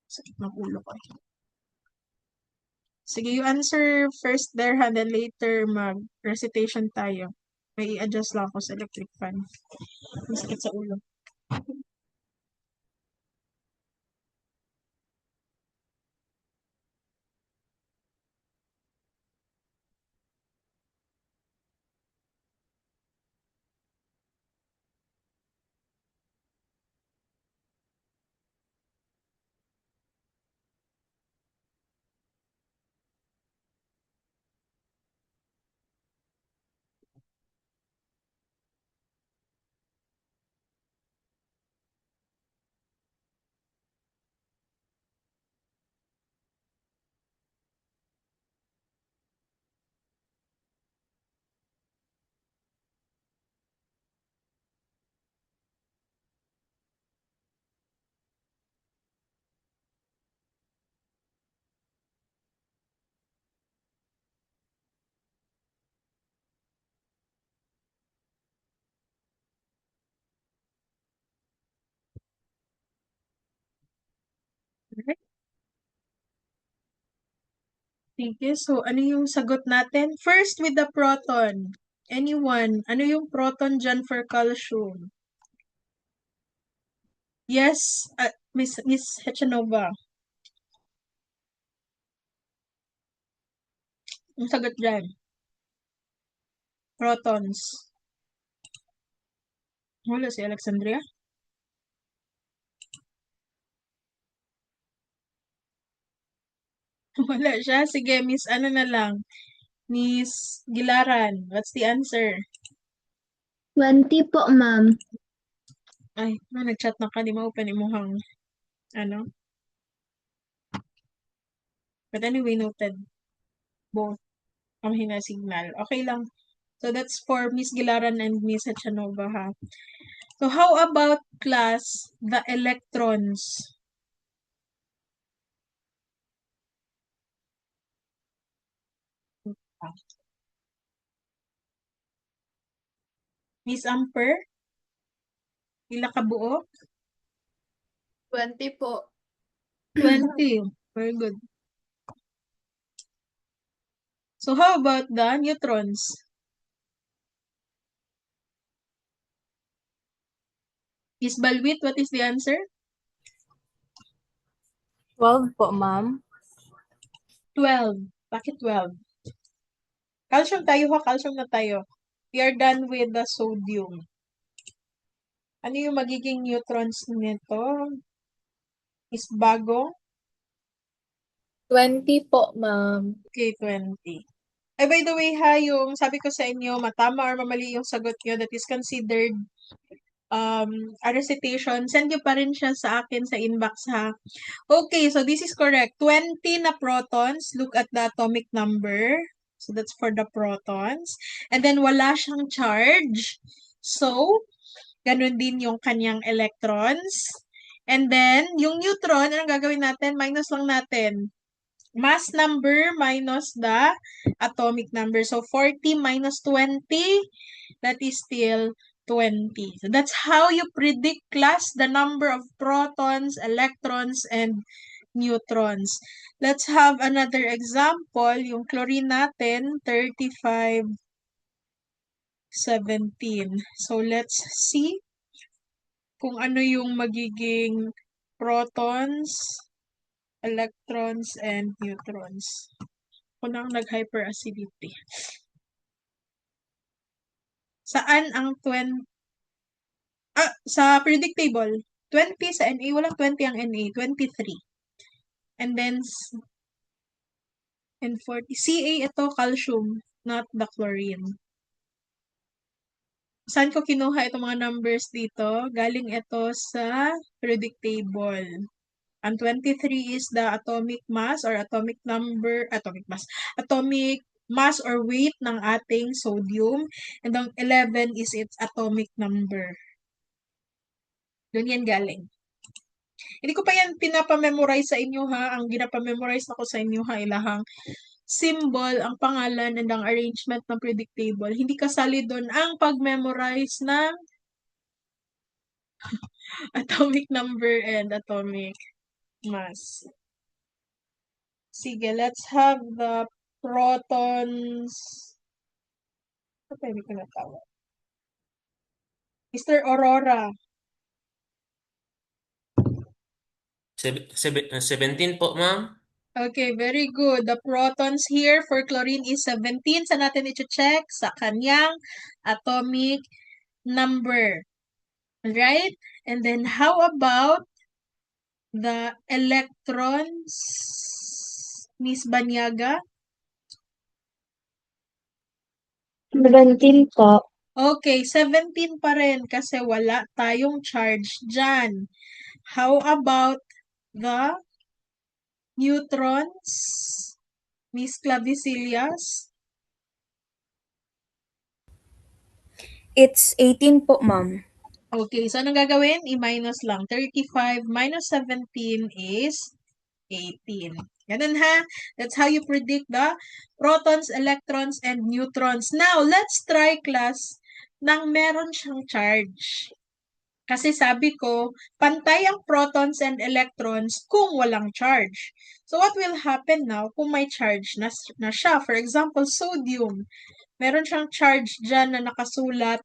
Sakit ng ulo ko. Sige, you answer first there, and then later mag-recitation tayo. May i-adjust lang ako sa electric fan. Masakit sa ulo. Alright. Sige, so ano yung sagot natin? First with the proton. Anyone? Ano yung proton dyan for calcium? Yes, Miss Hechanova. Ang sagot dyan, protons. Wala si Alexandria. Wala siya. Sige, Miss, ano na lang. Miss Gilaran, what's the answer? 20 po, ma'am. Ay, nag-chat na ka, di mo open imuhang, ano? But anyway, noted. Both. Ang hina signal. Okay lang. So, that's for Miss Gilaran and Miss Hachanova, ha? So, how about class, the electrons? Miss Amper? Ila ka buo? 20 po. 20. Very good. So, how about the neutrons? Miss Balwit, what is the answer? 12 po, ma'am. 12. Bakit 12? Calcium tayo ha, calcium na tayo. We are done with the sodium. Ano yung magiging neutrons nito? Is bagong? 20 po, ma'am. Okay, 20. Ay, by the way ha, yung sabi ko sa inyo, matama or mamali yung sagot nyo that is considered a recitation, send nyo pa rin siya sa akin sa inbox ha. Okay, so this is correct. 20 na protons. Look at the atomic number. So that's for the protons. And then wala siyang charge. So, ganun din yung kanyang electrons. And then, yung neutron, anong gagawin natin? Minus lang natin. Mass number minus the atomic number. So, 40 minus 20, that is still 20. So, that's how you predict, class, the number of protons, electrons, and neutrons. Let's have another example. Yung chlorine natin, 35, 17. So, let's see kung ano yung magiging protons, electrons, and neutrons. Kung ang nag-hyperacidity. Saan ang 20? Sa periodic table, 20 sa Na, walang 20 ang Na, 23. And then, and 40. Ca, ito, calcium, not the chlorine. Saan ko kinuha itong mga numbers dito? Galing ito sa periodic table. Ang 23 is the atomic mass or atomic mass or weight ng ating sodium. And ang 11 is its atomic number. Doon yan galing. Hindi ko pa yan pinapamemorize sa inyo ha. Ang ginapamemorize na ko sa inyo ha, ilahang symbol, ang pangalan, and ang arrangement ng periodic table. Hindi kasali doon ang pag-memorize ng atomic number and atomic mass. Sige, let's have the protons. Ano pwede ko natawag? Mr. Aurora. 17 po, ma'am. Okay, very good. The protons here for chlorine is 17. Saan natin i-check? Sa kanyang atomic number. Right? And then how about the electrons? Miss Banyaga? 17 po. Okay, 17 pa rin kasi wala tayong charge dyan. How about the neutrons? Miss Clavicilias? It's 18 po, ma'am. Okay, so anong gagawin? I-minus lang. 35 minus 17 is 18. Ganun ha? That's how you predict the protons, electrons, and neutrons. Now, let's try class nang meron siyang charge. Kasi sabi ko, pantay ang protons and electrons kung walang charge. So, what will happen now kung may charge na siya? For example, sodium. Meron siyang charge dyan na nakasulat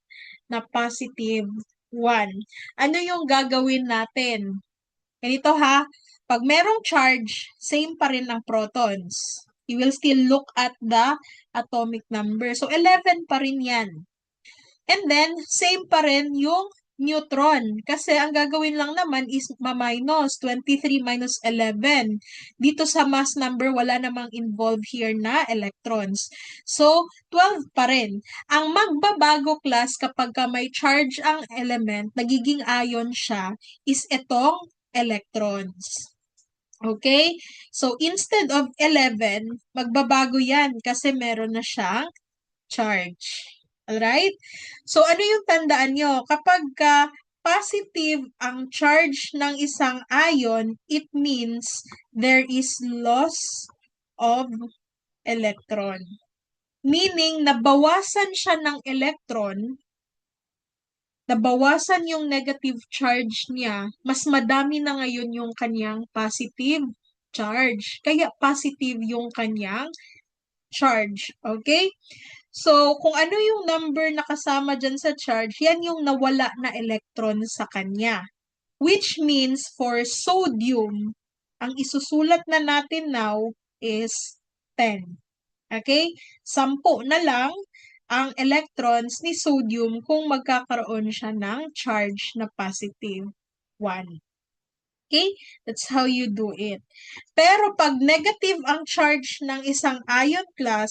na positive 1. Ano yung gagawin natin? Ganito ha, pag merong charge, same pa rin ang protons. You will still look at the atomic number. So, 11 pa rin yan. And then, same pa rin yung neutron. Kasi ang gagawin lang naman is ma-minus. 23 minus 11. Dito sa mass number, wala namang involved here na electrons. So, 12 pa rin. Ang magbabago class kapag ka may charge ang element, nagiging ion siya, is itong electrons. Okay? So, instead of 11, magbabago yan kasi meron na siyang charge. Alright? So, ano yung tandaan nyo? Kapag ka positive ang charge ng isang ion, it means there is loss of electron. Meaning, nabawasan siya ng electron, nabawasan yung negative charge niya, mas madami na ngayon yung kanyang positive charge. Kaya positive yung kanyang charge. Okay? So, kung ano yung number na kasama dyan sa charge, yan yung nawala na electron sa kanya. Which means for sodium, ang isusulat na natin now is 10. Okay? 10 na lang ang electrons ni sodium kung magkakaroon siya ng charge na positive 1. Okay? That's how you do it. Pero pag negative ang charge ng isang ion class,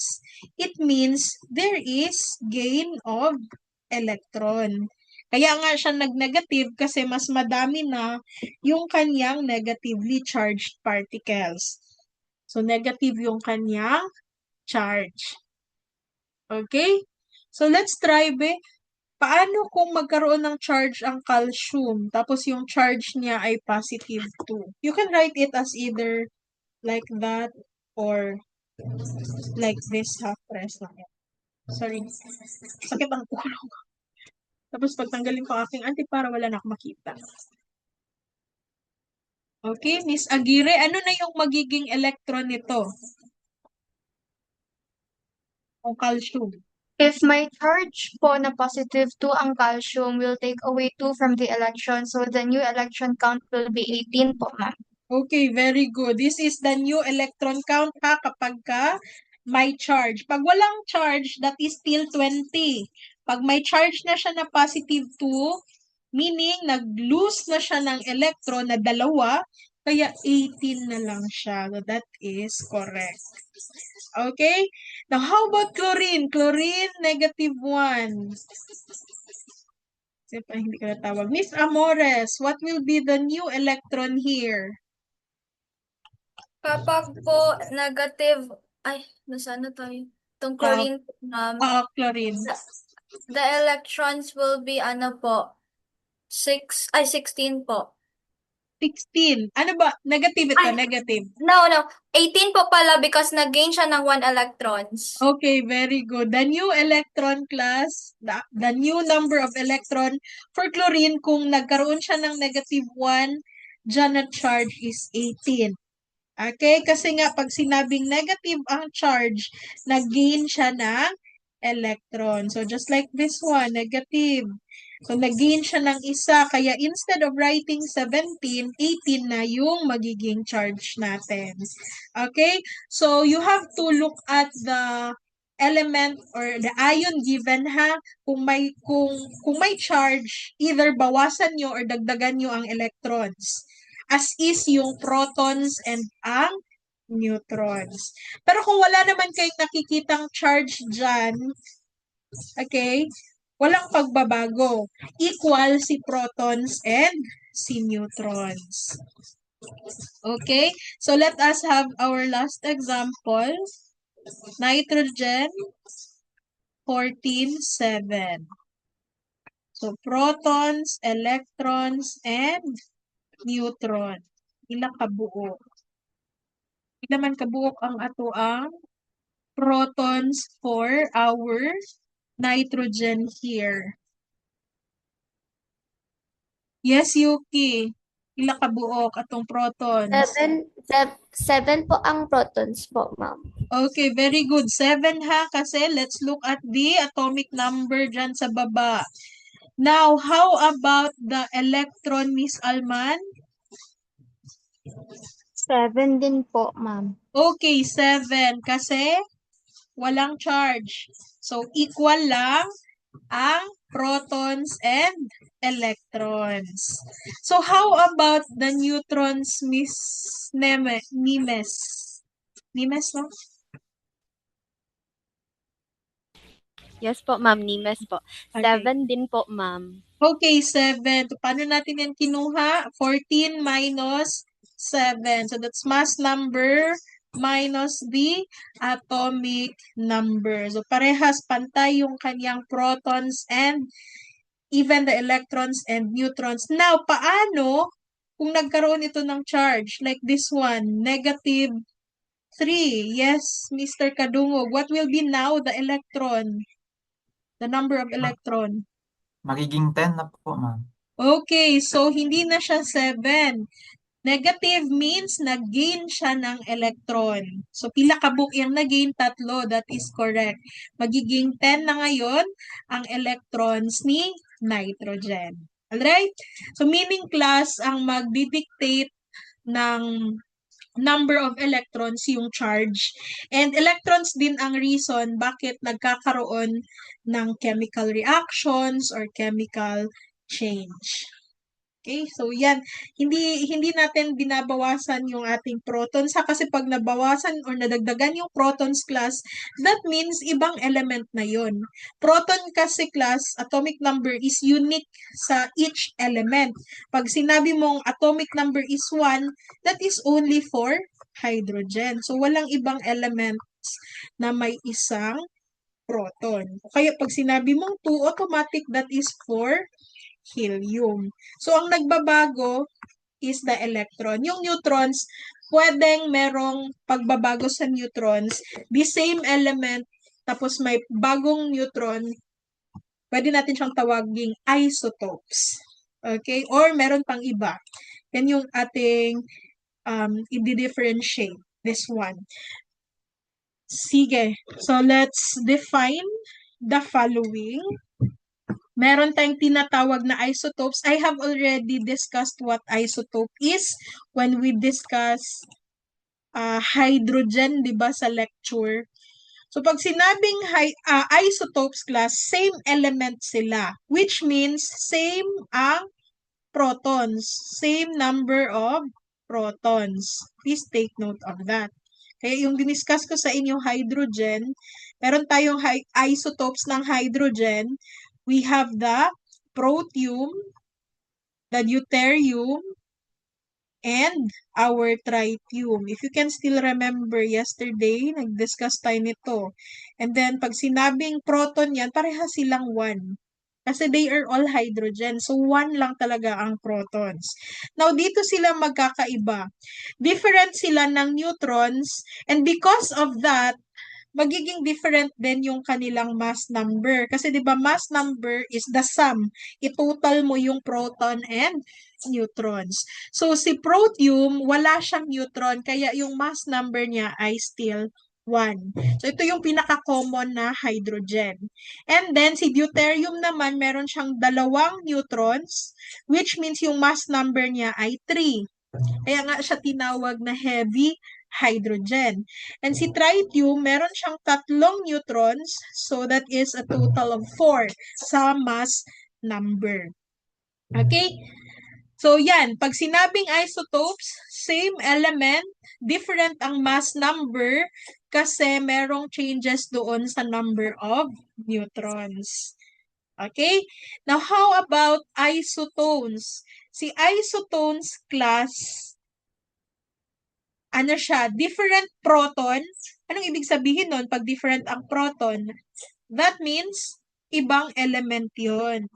it means there is gain of electron. Kaya nga siya nag-negative kasi mas madami na yung kanyang negatively charged particles. So, negative yung kanyang charge. Okay? So, let's try, be. Paano kung magkaroon ng charge ang calcium, tapos yung charge niya ay positive 2? You can write it as either like that or like this, half press lang yan. Sorry. Sakit ang ulo ko. Tapos pagtanggalin ko aking anti para wala na akong makita. Okay, Miss Aguirre, ano na yung magiging electron nito? O calcium. If may charge po na positive 2 ang calcium, will take away 2 from the electron. So the new electron count will be 18 po, ma'am. Okay, very good. This is the new electron count ha kapag ka may charge. Pag walang charge, that is still 20. Pag may charge na siya na positive 2, meaning nag-lose na siya ng electron na 2, kaya 18 na lang siya. So that is correct. Okay? Now, how about chlorine? Chlorine, negative 1. Siyempre, hindi ko natawag. Miss Amores, what will be the new electron here? Kapag po negative, nasaan na tayo? Itong chlorine, ma'am. Chlorine. The electrons will be, 16 po. 16. Ano ba? Negative ito, Ay. negative. No. 18 po pala because nag-gain siya ng 1 electrons. Okay, very good. The new electron class, the new number of electron for chlorine, kung nagkaroon siya ng negative 1, dyan na charge is 18. Okay? Kasi nga, pag sinabing negative ang charge, nag-gain siya ng electron. So, just like this one, negative. So, nag-gain siya ng isa. Kaya, instead of writing 17, 18 na yung magiging charge natin. Okay? So, you have to look at the element or the ion given ha. Kung may charge, either bawasan nyo or dagdagan nyo ang electrons. As is yung protons and ang neutrons. Pero kung wala naman kayong nakikitang charge dyan, okay, walang pagbabago. Equal si protons and si neutrons. Okay, so let us have our last example. Nitrogen, 14,7. So, protons, electrons, and neutron. Ilang kabuok? Ilan man kabuok ang ato ang protons for our nitrogen here. Yes, Yuki. Ilang kabuok atong protons? 7 po ang protons po, ma'am. Okay, very good. 7 ha, kasi let's look at the atomic number dyan sa baba. Now, how about the electron, Miss Alman? 7 din po, ma'am. Okay, 7 kasi walang charge. So, equal lang ang protons and electrons. So, how about the neutrons, Miss Nimes? Nimes, no? Yes po, ma'am. Nimes po. Okay. 7 din po, ma'am. Okay, 7. So, paano natin yan kinuha? 14 minus 7. So, that's mass number minus the atomic number. So, parehas pantay yung kanyang protons and even the electrons and neutrons. Now, paano kung nagkaroon ito ng charge? Like this one, negative 3. Yes, Mr. Kadungog. What will be now the electron? The number of electron? Magiging 10 na po, ma'am. Okay, so hindi na siya 7. Negative means nag-gain siya ng electron. So, pila ka book yung nag-gain? 3. That is correct. Magiging 10 na ngayon ang electrons ni nitrogen. Alright? So, meaning class ang magdidictate ng number of electrons yung charge. And electrons din ang reason bakit nagkakaroon ng chemical reactions or chemical change. Okay, so yan, hindi natin binabawasan yung ating protons ha, kasi pag nabawasan or nadagdagan yung protons class, that means ibang element na yon. Proton kasi class, atomic number is unique sa each element. Pag sinabi mong atomic number is 1, that is only for hydrogen. So walang ibang elements na may isang proton. Kaya pag sinabi mong 2, automatic that is for helium. So, ang nagbabago is the electron. Yung neutrons, pwedeng merong pagbabago sa neutrons, the same element, tapos may bagong neutron, pwede natin siyang tawaging isotopes. Okay? Or meron pang iba. Yan yung ating i-differentiate. This one. Sige. So, let's define the following. Meron tayong tinatawag na isotopes. I have already discussed what isotope is when we discuss hydrogen, di ba, sa lecture. So, pag sinabing isotopes class, same element sila, which means same ang protons, same number of protons. Please take note of that. Kaya yung diniscuss ko sa inyo hydrogen, meron tayong isotopes ng hydrogen. We have the protium, the deuterium, and our tritium. If you can still remember yesterday, nag-discuss tayo nito. And then, pag sinabing proton yan, pareha silang 1. Kasi they are all hydrogen. So, 1 lang talaga ang protons. Now, dito sila magkakaiba. Different sila ng neutrons. And because of that, magiging different din yung kanilang mass number. Kasi 'di ba mass number is the sum. I-total mo yung proton and neutrons. So si protium, wala siyang neutron, kaya yung mass number niya ay still 1. So ito yung pinaka-common na hydrogen. And then si deuterium naman, meron siyang 2 neutrons, which means yung mass number niya ay 3. Kaya nga siya tinawag na heavy hydrogen. And si tritium, meron siyang 3 neutrons, so that is a total of 4 sa mass number. Okay? So yan, pag sinabing isotopes, same element, different ang mass number kasi merong changes doon sa number of neutrons. Okay? Now, how about isotones? Si isotones class, ano siya, different proton. Anong ibig sabihin nun pag different ang proton? That means, ibang element yon.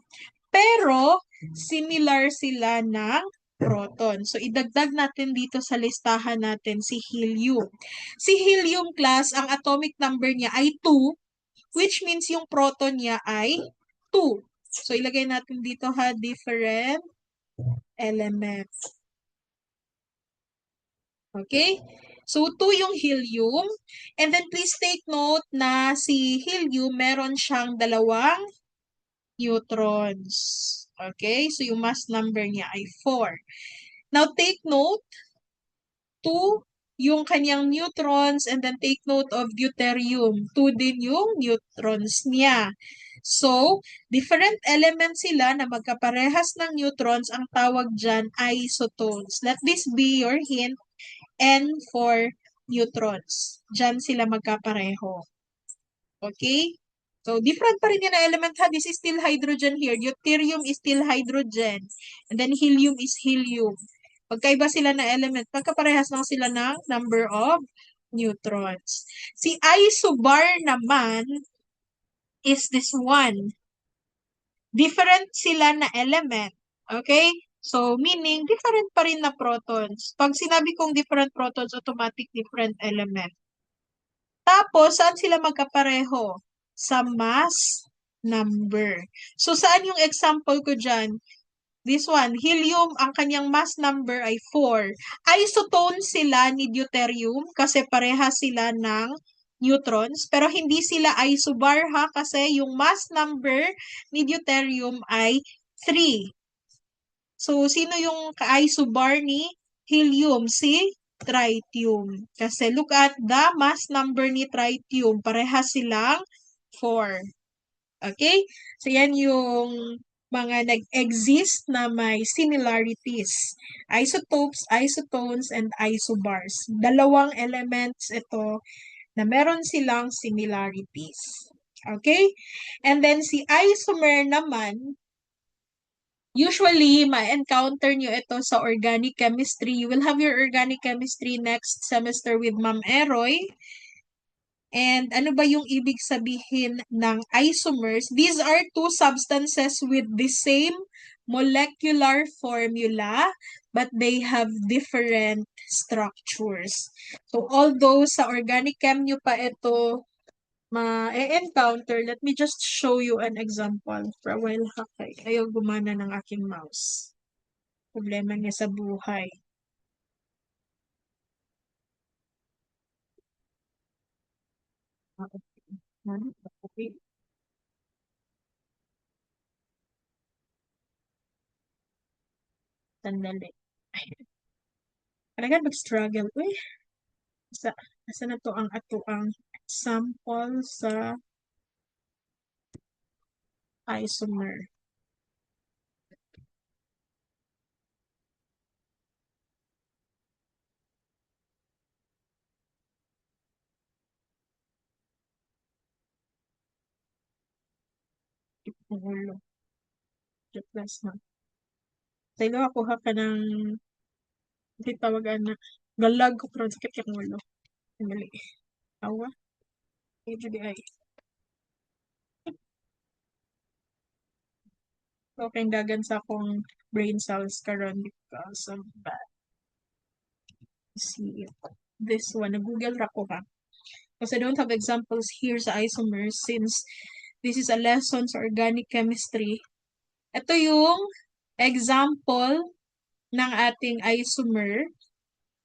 Pero, similar sila ng proton. So, idagdag natin dito sa listahan natin si helium. Si helium class, ang atomic number niya ay 2, which means yung proton niya ay 2. So, ilagay natin dito ha, different elements. Okay? So, 2 yung helium. And then, please take note na si helium, meron siyang 2 neutrons. Okay? So, yung mass number niya ay 4. Now, take note, 2 yung kanyang neutrons, and then take note of deuterium. 2 din yung neutrons niya. So, different elements sila na magkaparehas ng neutrons, ang tawag dyan isotones. Let this be your hint. N for neutrons. Dyan sila magkapareho. Okay? So, different pa rin yan na element ha. This is still hydrogen here. Deuterium is still hydrogen. And then helium is helium. Pagkaiba sila na element, pagkaparehas lang sila ng number of neutrons. Si isobar naman is this one. Different sila na element. Okay? So, meaning, different pa rin na protons. Pag sinabi kong different protons, automatic different element. Tapos, saan sila magkapareho? Sa mass number. So, saan yung example ko dyan? This one, helium, ang kanyang mass number ay 4. Isotone sila ni deuterium kasi pareha sila ng neutrons. Pero hindi sila isobar ha kasi yung mass number ni deuterium ay 3. So, sino yung ka-isobar ni helium? Si tritium. Kasi look at the mass number ni tritium. Pareha silang 4. Okay? So, yan yung mga nag-exist na may similarities. Isotopes, isotones, and isobars. Dalawang elements ito na meron silang similarities. Okay? And then si isomer naman, usually ma-encounter nyo ito sa organic chemistry. You will have your organic chemistry next semester with Ma'am Eroy. And ano ba yung ibig sabihin ng isomers? These are two substances with the same molecular formula, but they have different structures. So, although sa organic chem nyo pa ito ma-encounter, let me just show you an example. For a while, ayaw gumana ng aking mouse. Problema niya sa buhay. Okay. Sandali. Talaga mag-struggle. Uy, asa na to ang ato ang sample sa isomer. Ulo. Plus na. Tayo ako ha ka ng tawagan na galag ko pero sakit yung ulo. Sandali. Awa. HDI. Okay, dagan sa akong brain cells karon because of that. See this one. Nag-google ra ko ha. Because I don't have examples here sa isomers since this is a lesson sa organic chemistry. Ito yung example ng ating isomer.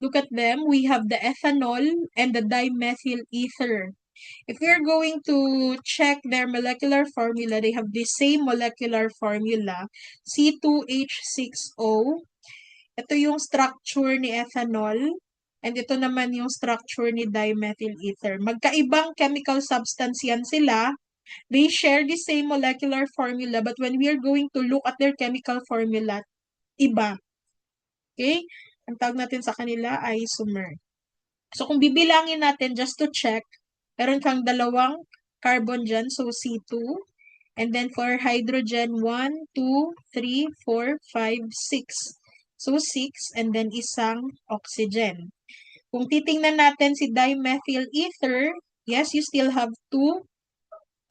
Look at them. We have the ethanol and the dimethyl ether. If we're going to check their molecular formula, they have the same molecular formula, C2H6O. Ito yung structure ni ethanol. And ito naman yung structure ni dimethyl ether. Magkaibang chemical substance yan sila. They share the same molecular formula, but when we are going to look at their chemical formula, iba. Okay? Ang tawag natin sa kanila ay isomer. So, kung bibilangin natin just to check, meron kang dalawang carbon dyan, so C2. And then for hydrogen, 1, 2, 3, 4, 5, 6. So, 6, and then isang oxygen. Kung titingnan natin si dimethyl ether, yes, you still have 2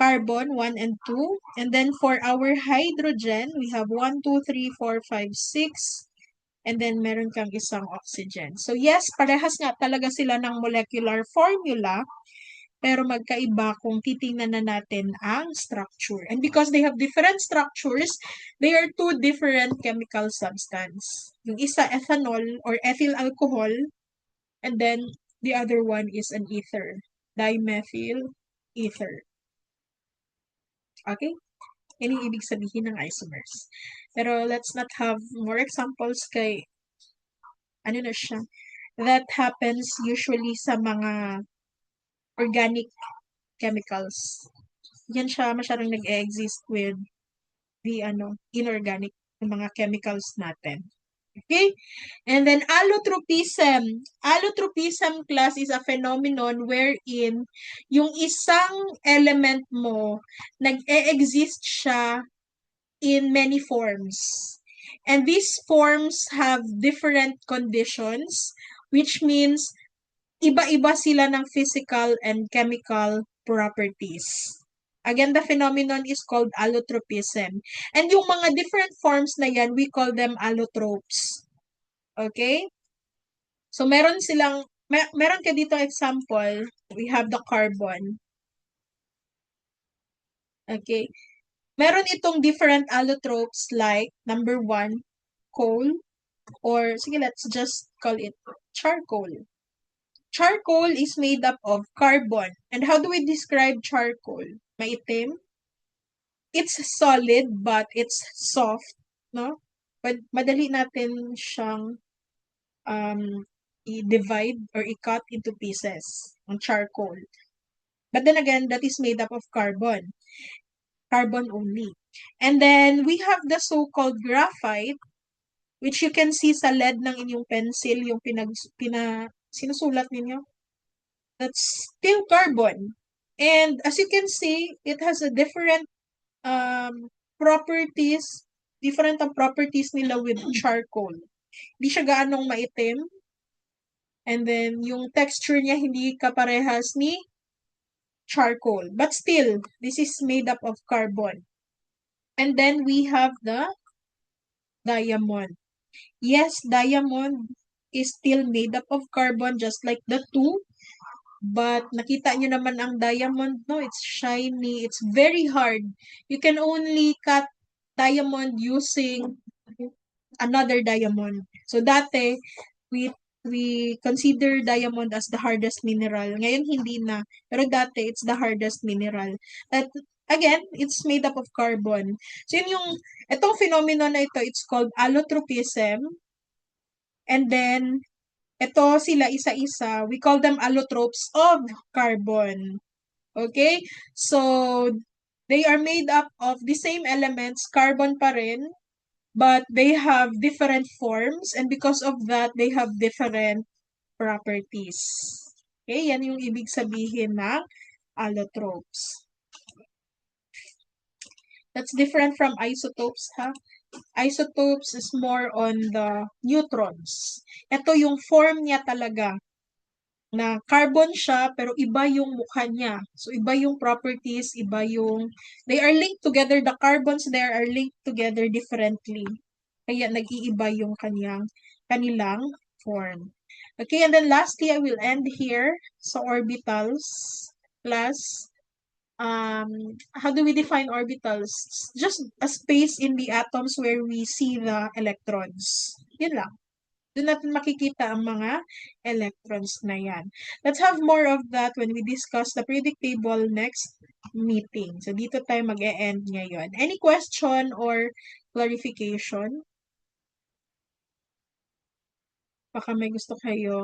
carbon, 1 and 2. And then for our hydrogen, we have 1, 2, 3, 4, 5, 6. And then meron kang isang oxygen. So yes, parehas nga talaga sila ng molecular formula, pero magkaiba kung titingnan na natin ang structure. And because they have different structures, they are two different chemical substance. Yung isa ethanol or ethyl alcohol, and then the other one is an ether, dimethyl ether. Okay? Yan yung ibig sabihin ng isomers. Pero let's not have more examples kay ano na siya. that happens usually sa mga organic chemicals. Yan siya masyadong nag-exist with the inorganic yung mga chemicals natin. Okay? And then allotropism. Allotropism class is a phenomenon wherein yung isang element mo nag-e-exist siya in many forms. And these forms have different conditions, which means iba-iba sila ng physical and chemical properties. Again, the phenomenon is called allotropism. And yung mga different forms na yan, we call them allotropes. Okay? So, meron ka dito example. We have the carbon. Okay? Meron itong different allotropes like, number 1, coal. Or, sige, let's just call it charcoal. Charcoal is made up of carbon. And how do we describe charcoal? Maitim? It's solid, but it's soft, no? But madali natin siyang i-divide or i-cut into pieces ng charcoal. But then again, that is made up of carbon. Carbon only. And then, we have the so-called graphite, which you can see sa lead ng inyong pencil, yung sinusulat ninyo. That's still carbon. And as you can see, it has a different properties, different ang properties nila with charcoal. Hindi siya gaanong maitim. And then, yung texture niya hindi kaparehas ni charcoal. But still, this is made up of carbon. And then, we have the diamond. Yes, diamond is still made up of carbon just like the two. But nakita nyo naman ang diamond, no? It's shiny. It's very hard. You can only cut diamond using another diamond. So, dati, we consider diamond as the hardest mineral. Ngayon, hindi na. Pero dati, it's the hardest mineral. But, again, it's made up of carbon. So, itong phenomenon na ito, it's called allotropism. And then, ito sila isa-isa, we call them allotropes of carbon. Okay? So, they are made up of the same elements, carbon pa rin, but they have different forms, and because of that, they have different properties. Okay? Yan yung ibig sabihin ng allotropes. That's different from isotopes, ha? Isotopes is more on the neutrons. Ito yung form niya talaga. Na carbon siya, pero iba yung mukha niya. So, iba yung properties, they are linked together. The carbons there are linked together differently. Kaya nag-iiba yung kanilang form. Okay, and then lastly, I will end here sa orbitals plus how do we define orbitals? Just a space in the atoms where we see the electrons. Yun lang. Doon natin makikita ang mga electrons na yan. Let's have more of that when we discuss the periodic table next meeting. So, dito tayo mag-e-end ngayon. Any question or clarification? Baka may gusto kayo